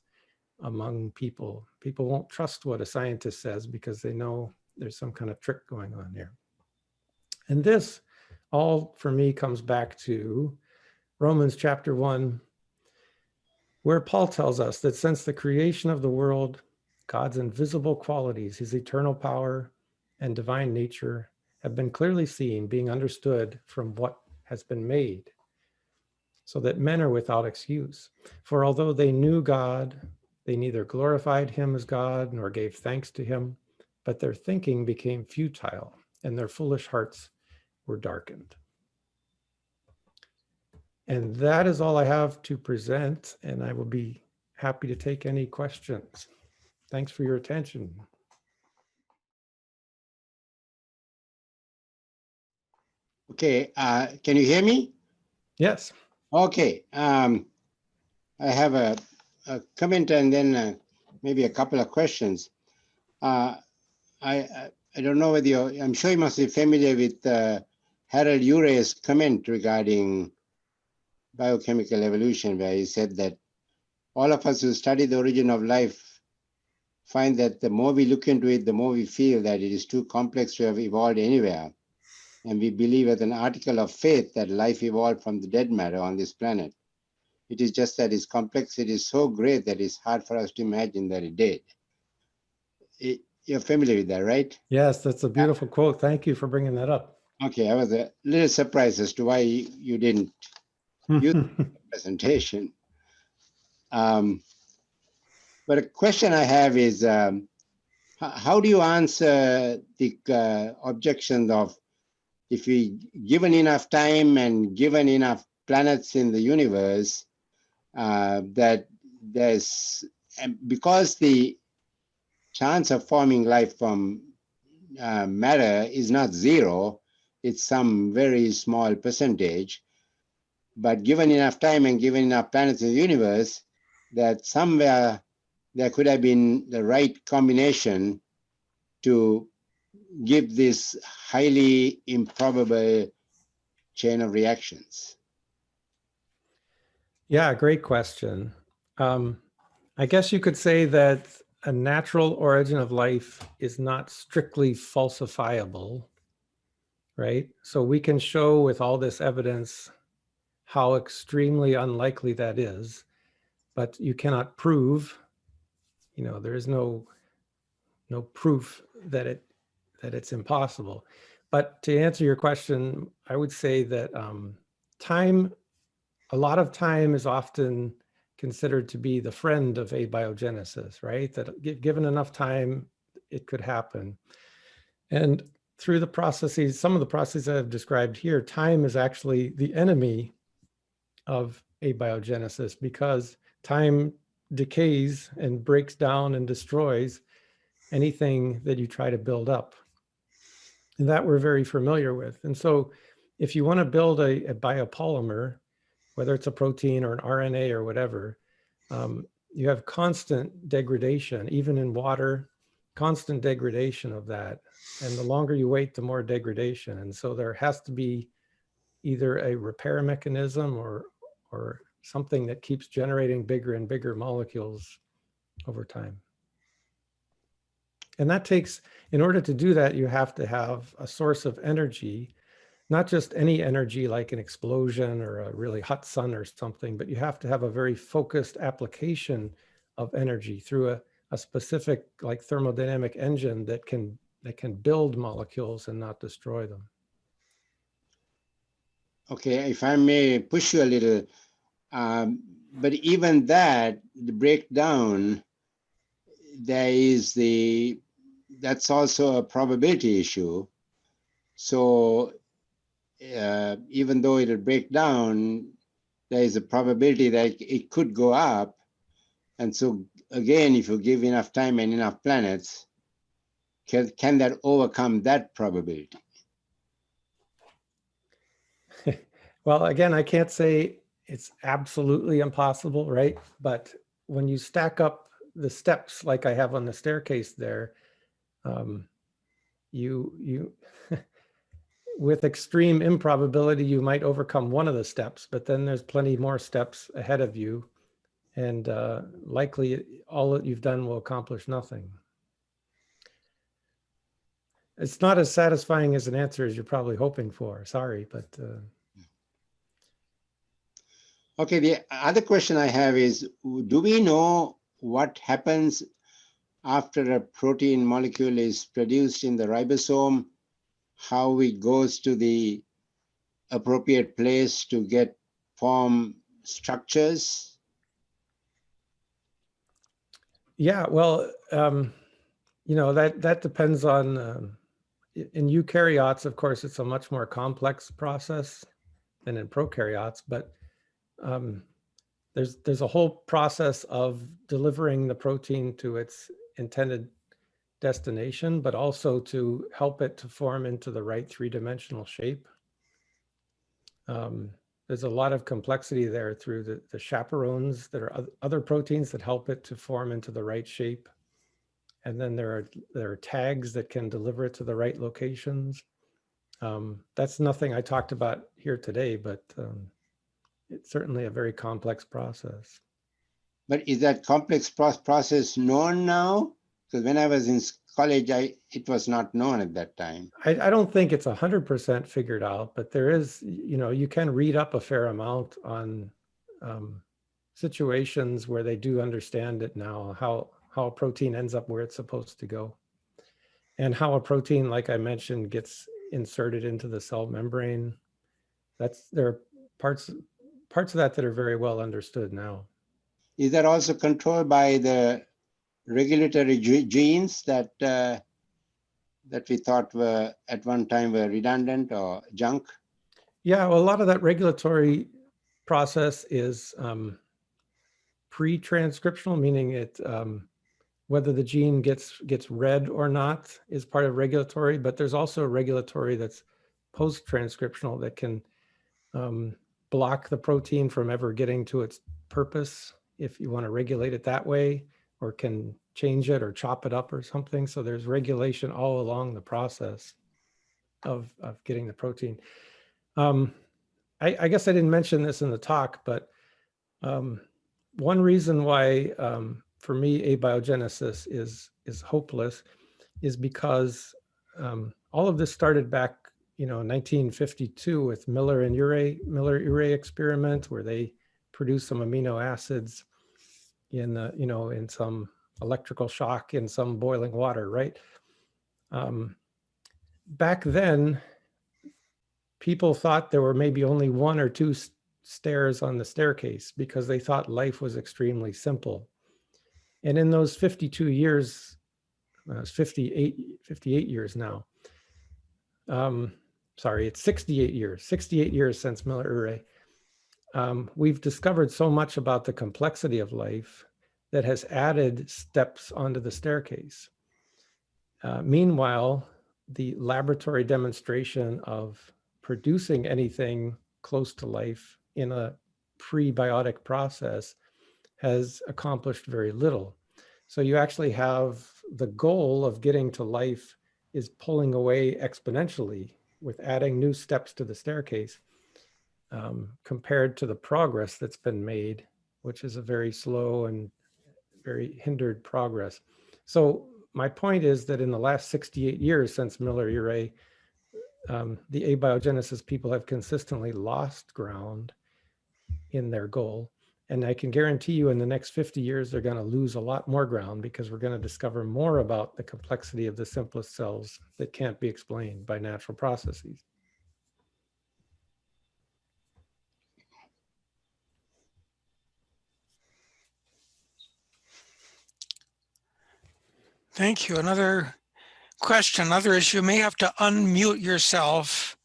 among people. People won't trust what a scientist says because they know there's some kind of trick going on there. And this all, for me, comes back to Romans chapter 1, where Paul tells us that since the creation of the world, God's invisible qualities, his eternal power and divine nature, have been clearly seen, being understood from what has been made, so that men are without excuse. For although they knew God, they neither glorified him as God nor gave thanks to him, but their thinking became futile and their foolish hearts were darkened. And that is all I have to present, and I will be happy to take any questions. Thanks for your attention. Okay, can you hear me? Yes. Okay, I have a comment and then maybe a couple of questions. I don't know whether you're, I'm sure you must be familiar with Harold Urey's comment regarding biochemical evolution, where he said that all of us who study the origin of life find that the more we look into it, the more we feel that it is too complex to have evolved anywhere. And we believe as an article of faith that life evolved from the dead matter on this planet. It is just that its complexity is so great that it's hard for us to imagine that it did. You're familiar with that, right? Yes, that's a beautiful quote. Thank you for bringing that up. Okay, I was a little surprised as to why you didn't use the presentation. But a question I have is, how do you answer the objection of, if we given enough time and given enough planets in the universe, that there's, because the chance of forming life from matter is not zero, it's some very small percentage, but given enough time and given enough planets in the universe, that somewhere there could have been the right combination to give this highly improbable chain of reactions. Yeah, great question. I guess you could say that a natural origin of life is not strictly falsifiable, right? So we can show with all this evidence how extremely unlikely that is, but you cannot prove, there is no proof that it's impossible. But to answer your question, I would say that a lot of time is often considered to be the friend of abiogenesis, right? That given enough time, it could happen. And through the processes, some of the processes I've described here, time is actually the enemy of abiogenesis, because time decays and breaks down and destroys anything that you try to build up. And that we're very familiar with. And so if you want to build a biopolymer, whether it's a protein or an RNA or whatever, you have constant degradation, even in water, constant degradation of that. And the longer you wait, the more degradation. And so there has to be either a repair mechanism or something that keeps generating bigger and bigger molecules over time. And that takes, in order to do that, you have to have a source of energy, not just any energy like an explosion or a really hot sun or something, but you have to have a very focused application of energy through a specific like thermodynamic engine that can build molecules and not destroy them. Okay, if I may push you a little, but even that, the breakdown, that's also a probability issue. So even though it'll break down, there is a probability that it could go up. And so again, if you give enough time and enough planets, can that overcome that probability? Well, again, I can't say it's absolutely impossible, right? But when you stack up the steps like I have on the staircase there, you with extreme improbability, you might overcome one of the steps, but then there's plenty more steps ahead of you. And likely all that you've done will accomplish nothing. It's not as satisfying as an answer as you're probably hoping for. Sorry, but. Okay, the other question I have is, do we know what happens after a protein molecule is produced in the ribosome, how it goes to the appropriate place to form structures? Yeah, well, that depends on, in eukaryotes, of course, it's a much more complex process than in prokaryotes, but there's a whole process of delivering the protein to its intended destination, but also to help it to form into the right three-dimensional shape. There's a lot of complexity there through the chaperones that are other proteins that help it to form into the right shape. And then there are tags that can deliver it to the right locations. That's nothing I talked about here today, but it's certainly a very complex process. But is that complex process known now? Because when I was in college, it was not known at that time. I don't think it's 100% figured out, but there is, you can read up a fair amount on situations where they do understand it now, how a protein ends up where it's supposed to go, and how a protein, like I mentioned, gets inserted into the cell membrane. There are parts of that are very well understood now. Is that also controlled by the regulatory genes that we thought were at one time were redundant or junk? Yeah, well, a lot of that regulatory process is pre-transcriptional, meaning it whether the gene gets read or not is part of regulatory, but there's also regulatory that's post-transcriptional that can block the protein from ever getting to its purpose if you want to regulate it that way, or can change it or chop it up or something. So there's regulation all along the process of getting the protein. I guess I didn't mention this in the talk, but one reason why for me abiogenesis is hopeless is because all of this started back, 1952 with Miller-Urey experiment, where they produced some amino acids in in some electrical shock in some boiling water, right? Back then, people thought there were maybe only one or two stairs on the staircase because they thought life was extremely simple. And in those 52 years, it's 58 years now. Sorry, it's 68 years since Miller-Urey. We've discovered so much about the complexity of life that has added steps onto the staircase. Meanwhile, the laboratory demonstration of producing anything close to life in a prebiotic process has accomplished very little. So you actually have the goal of getting to life is pulling away exponentially with adding new steps to the staircase compared to the progress that's been made, which is a very slow and very hindered progress. So my point is that in the last 68 years since Miller-Urey, the abiogenesis people have consistently lost ground in their goal. And I can guarantee you in the next 50 years, they're going to lose a lot more ground because we're going to discover more about the complexity of the simplest cells that can't be explained by natural processes. Thank you. Another question, another issue. You may have to unmute yourself.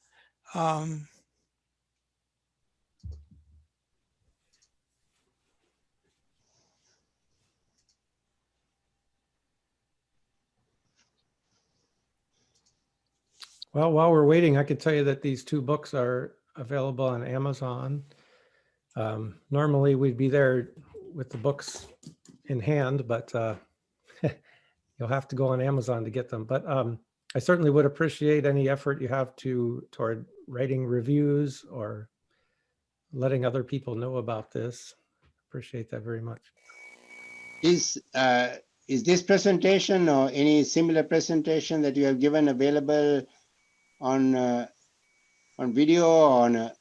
Well, while we're waiting, I could tell you that these two books are available on Amazon. Normally we'd be there with the books in hand, but you'll have to go on Amazon to get them. But I certainly would appreciate any effort you have toward writing reviews or letting other people know about this. Appreciate that very much. Is this presentation or any similar presentation that you have given available on video or on?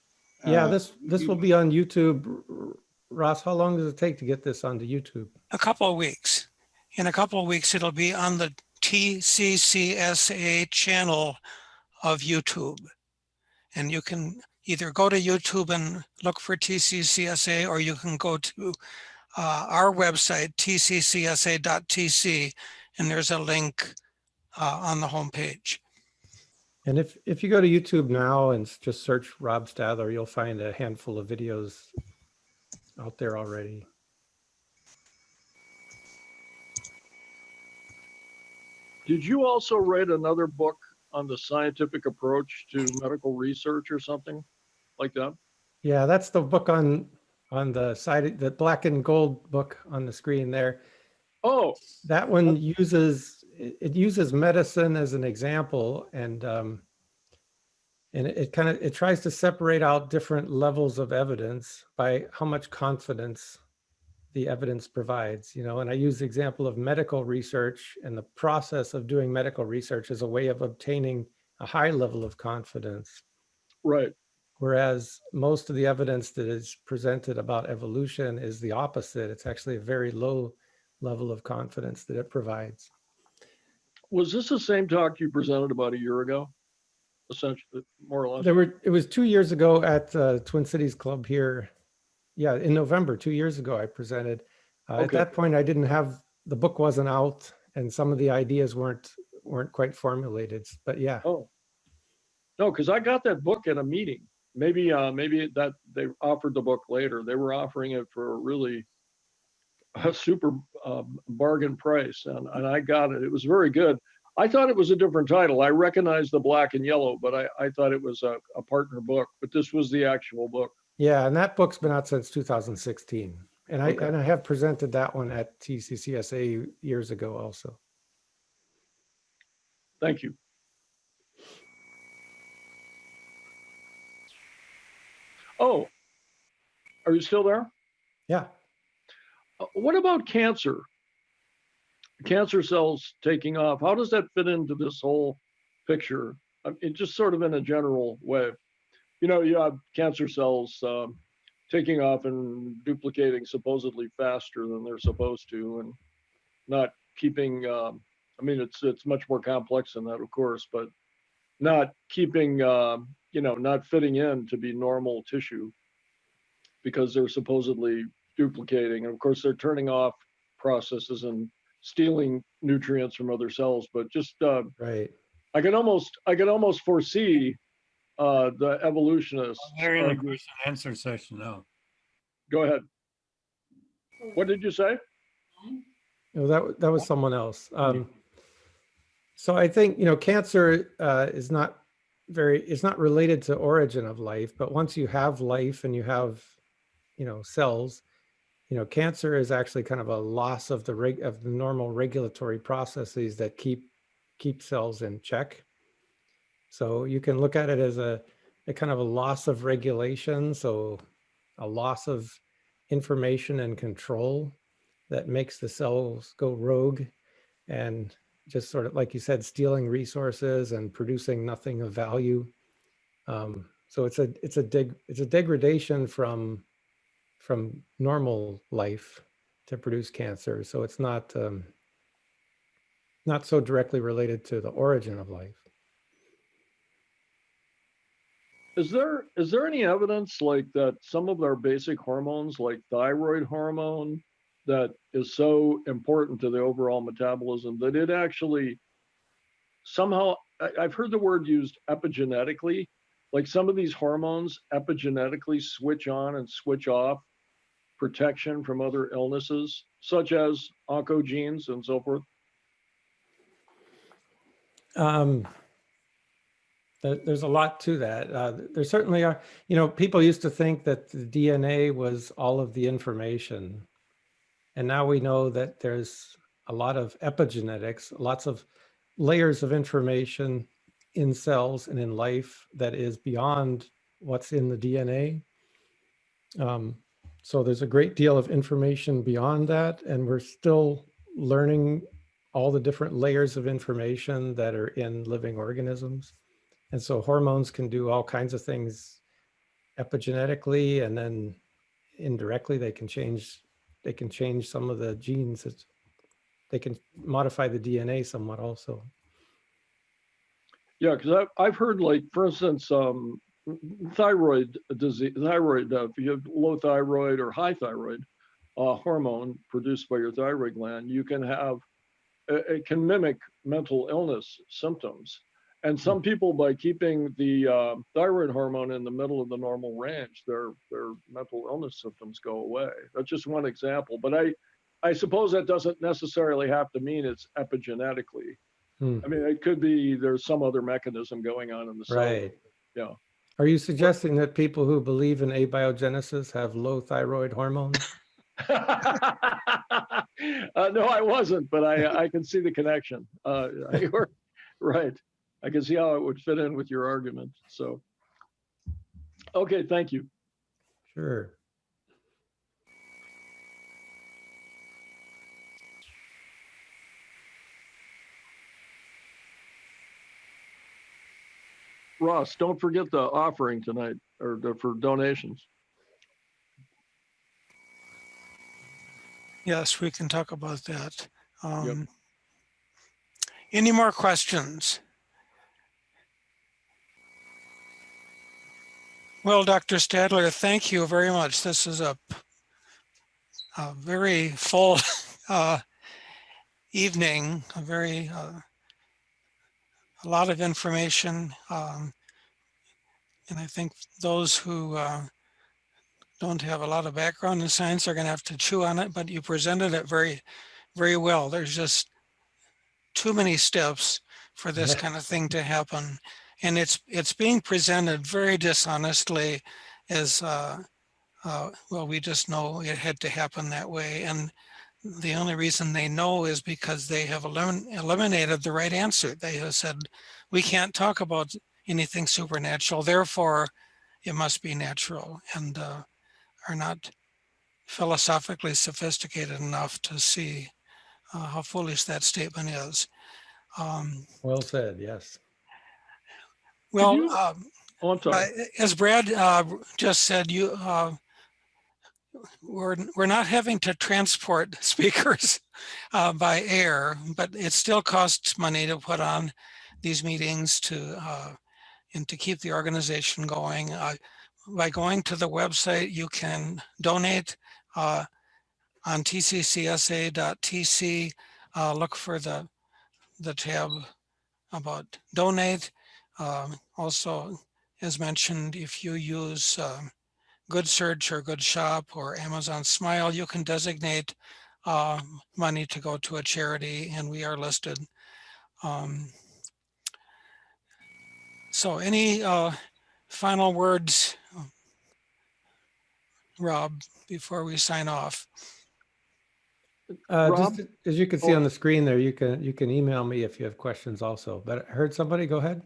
Yeah, this will be on YouTube. Ross, how long does it take to get this onto YouTube? A couple of weeks. In a couple of weeks, it'll be on the TCCSA channel of YouTube. And you can either go to YouTube and look for TCCSA, or you can go to our website, tccsa.tc, and there's a link on the homepage. And if you go to YouTube now and just search Rob Stadler, you'll find a handful of videos out there already. Did you also write another book on the scientific approach to medical research or something like that? Yeah, that's the book on the side, the black and gold book on the screen there. Oh, that one uses medicine as an example, and it tries to separate out different levels of evidence by how much confidence the evidence provides, and I use the example of medical research, and the process of doing medical research is a way of obtaining a high level of confidence. Right. Whereas most of the evidence that is presented about evolution is the opposite. It's actually a very low level of confidence that it provides. Was this the same talk you presented about a year ago? Essentially, more or less. It was 2 years ago at Twin Cities Club here. Yeah, in November, 2 years ago, I presented. Okay. At that point, the book wasn't out, and some of the ideas weren't quite formulated. But yeah. Oh, no, because I got that book at a meeting. Maybe that they offered the book later. They were offering it for a super bargain price, and I got it. It was very good. I thought it was a different title. I recognized the black and yellow, but I thought it was a partner book. But this was the actual book. Yeah, and that book's been out since 2016. And Okay. I have presented that one at TCCSA years ago also. Thank you. Oh, are you still there? Yeah. What about cancer? Cancer cells taking off. How does that fit into this whole picture? It just sort of in a general way. You have cancer cells taking off and duplicating supposedly faster than they're supposed to, and not keeping. It's much more complex than that, of course, but not keeping. Not fitting in to be normal tissue because they're supposedly duplicating, and of course they're turning off processes and stealing nutrients from other cells. But just Right. I can almost foresee the evolutionists. They're in the question and answer session now. Go ahead. What did you say? No, that was someone else. So I think cancer is not related to origin of life, but once you have life and you have cells, cancer is actually kind of a loss of the normal regulatory processes that keep cells in check. So you can look at it as a kind of a loss of regulation, so a loss of information and control that makes the cells go rogue and just sort of, like you said, stealing resources and producing nothing of value. So it's a degradation from from normal life to produce cancer. So it's not not so directly related to the origin of life. Is there any evidence like that some of our basic hormones, like thyroid hormone, that is so important to the overall metabolism that it actually somehow, I've heard the word used epigenetically, like some of these hormones epigenetically switch on and switch off protection from other illnesses, such as oncogenes and so forth? There's a lot to that. There certainly are, you know, people used to think that the DNA was all of the information. And now we know that there's a lot of epigenetics, lots of layers of information in cells and in life that is beyond what's in the DNA. So there's a great deal of information beyond that, and we're still learning all the different layers of information that are in living organisms. And so hormones can do all kinds of things epigenetically, and then indirectly they can change some of the genes. They can modify the DNA somewhat also. Yeah, because I've heard, like, for instance, thyroid disease, if you have low thyroid or high thyroid hormone produced by your thyroid gland, you can have, it can mimic mental illness symptoms. And some people, by keeping the thyroid hormone in the middle of the normal range, their mental illness symptoms go away. That's just one example. But I suppose that doesn't necessarily have to mean it's epigenetically. I mean, it could be there's some other mechanism going on in the cell. Right. Yeah. Are you suggesting that people who believe in abiogenesis have low thyroid hormones? No, I wasn't, but I can see the connection. You're right. I can see how it would fit in with your argument. So, okay, thank you. Sure. Ross, don't forget the offering tonight, or for donations. Yes, we can talk about that. Any more questions? Well, Dr. Stadler, thank you very much. This is a very full evening, a lot of information. And I think those who don't have a lot of background in science are going to have to chew on it, but you presented it very, very well. There's just too many steps for this kind of thing to happen. And it's being presented very dishonestly as, well, we just know it had to happen that way. And the only reason they know is because they have eliminated the right answer. They have said, we can't talk about anything supernatural, therefore it must be natural, and are not philosophically sophisticated enough to see how foolish that statement is. Well said, yes. Well, I'm sorry. as Brad just said, we're not having to transport speakers by air, but it still costs money to put on these meetings and to keep the organization going. By going to the website, you can donate on tccsa.tc. Look for the tab about donate. Also, as mentioned, if you use Good Search or Good Shop or Amazon Smile, you can designate money to go to a charity, and we are listed. So any final words, Rob, before we sign off? Just as you can see on the screen there, you can email me if you have questions also. But I heard somebody, go ahead.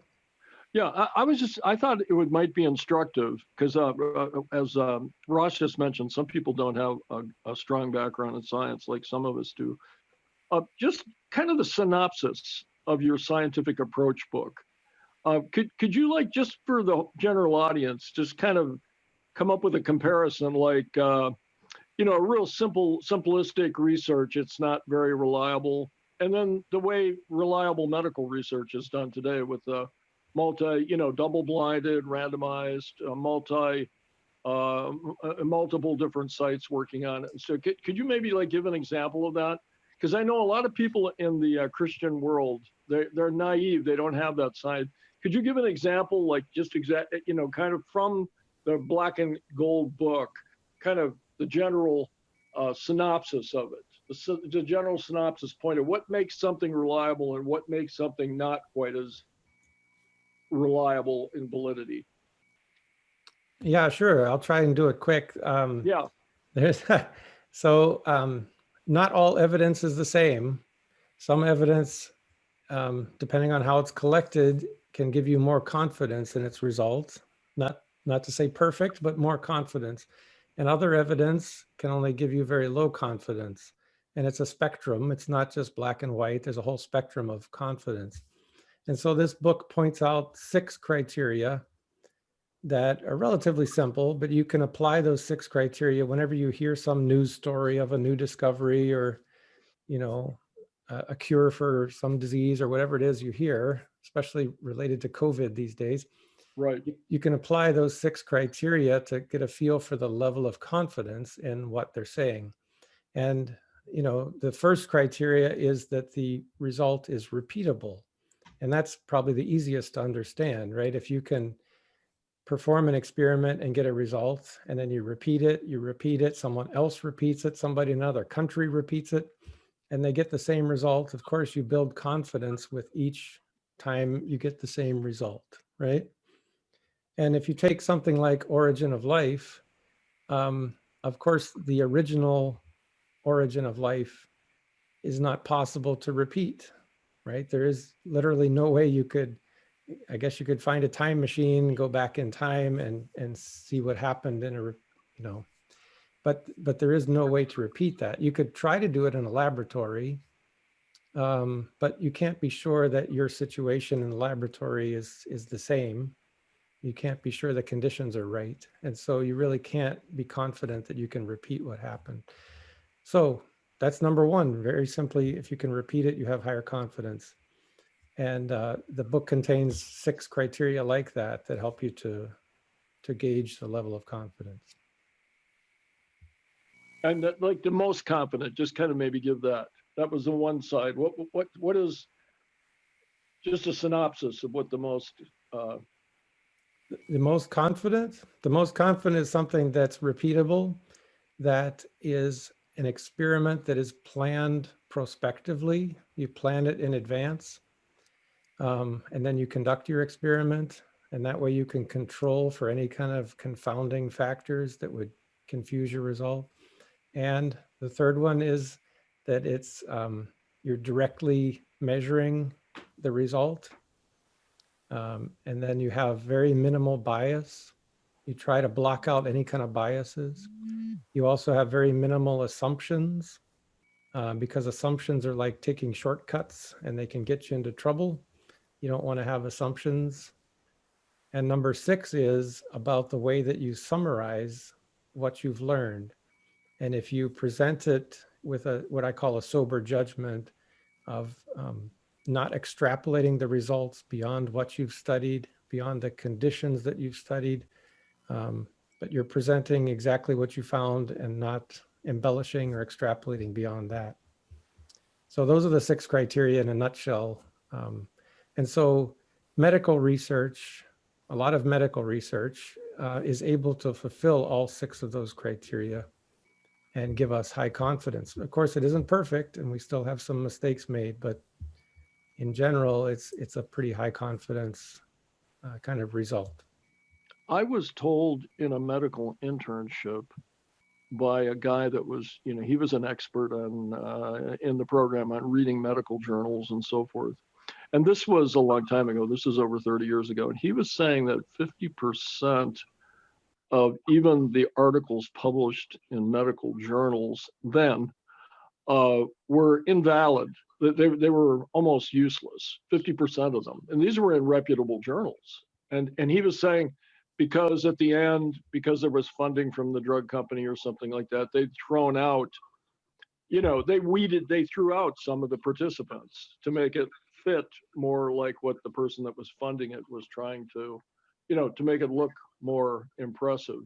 Yeah, I thought it might be instructive because as Ross just mentioned, some people don't have a strong background in science like some of us do. Just kind of the synopsis of your scientific approach book. Could you, like, just for the general audience, just kind of come up with a comparison, like you know, a real simplistic research, it's not very reliable. And then the way reliable medical research is done today with the double-blinded, randomized, multiple different sites working on it. So could you maybe like give an example of that? Because I know a lot of people in the Christian world, they're naive, they don't have that side. Could you give an example, like just kind of from the black and gold book, kind of the general synopsis of it, the general synopsis point of what makes something reliable and what makes something not quite as reliable in validity? Yeah, sure. I'll try and do it quick. Yeah. There's not all evidence is the same. Some evidence, depending on how it's collected, can give you more confidence in its results. Not to say perfect, but more confidence. And other evidence can only give you very low confidence. And it's a spectrum. It's not just black and white. There's a whole spectrum of confidence. And so this book points out 6 criteria that are relatively simple, but you can apply those 6 criteria whenever you hear some news story of a new discovery or, a cure for some disease or whatever it is you hear, especially related to COVID these days. Right. You can apply those 6 criteria to get a feel for the level of confidence in what they're saying. And, the first criteria is that the result is repeatable. And that's probably the easiest to understand, right? If you can perform an experiment and get a result, and then you repeat it, someone else repeats it, somebody in another country repeats it, and they get the same result, of course, you build confidence with each time you get the same result, right? And if you take something like origin of life, of course, the original origin of life is not possible to repeat, right? There is literally no way you could, I guess you could find a time machine, go back in time and see what happened in a, but there is no way to repeat that. You could try to do it in a laboratory, but you can't be sure that your situation in the laboratory is the same. You can't be sure the conditions are right. And so you really can't be confident that you can repeat what happened. So that's number one. Very simply, if you can repeat it, you have higher confidence. And the book contains 6 criteria like that help you to gauge the level of confidence. And that, like the most confident, just kind of maybe give that. That was the one side. What is just a synopsis of what the most the most confident? The most confident is something that's repeatable, that is an experiment that is planned prospectively. You plan it in advance, and then you conduct your experiment, and that way you can control for any kind of confounding factors that would confuse your result. And the third one is that it's you're directly measuring the result. And then you have very minimal bias. You try to block out any kind of biases. You also have very minimal assumptions, because assumptions are like taking shortcuts and they can get you into trouble. You don't want to have assumptions. And number 6 is about the way that you summarize what you've learned. And if you present it with what I call a sober judgment of not extrapolating the results beyond what you've studied, beyond the conditions that you've studied, but you're presenting exactly what you found and not embellishing or extrapolating beyond that. So those are the 6 criteria in a nutshell. And so medical research, a lot of medical research is able to fulfill all 6 of those criteria and give us high confidence. Of course, it isn't perfect and we still have some mistakes made, but in general, it's a pretty high confidence kind of result. I was told in a medical internship by a guy that was, he was an expert on in the program on reading medical journals and so forth. And this was a long time ago. This is over 30 years ago. And he was saying that 50% of even the articles published in medical journals then were invalid. They were almost useless, 50% of them. And these were in reputable journals. And he was saying, because at the end, because there was funding from the drug company or something like that, they'd thrown out, they threw out some of the participants to make it fit more like what the person that was funding it was trying to, to make it look more impressive.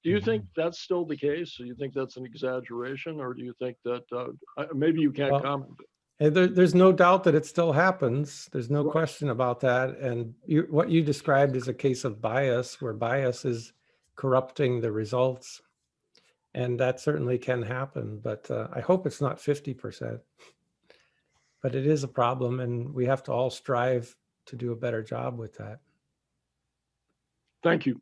Do you think that's still the case? Do you think that's an exaggeration, or do you think that maybe you can't comment? There's no doubt that it still happens. There's no Right. question about that. And what you described is a case of bias, where bias is corrupting the results. And that certainly can happen, but I hope it's not 50%. But it is a problem, and we have to all strive to do a better job with that. Thank you.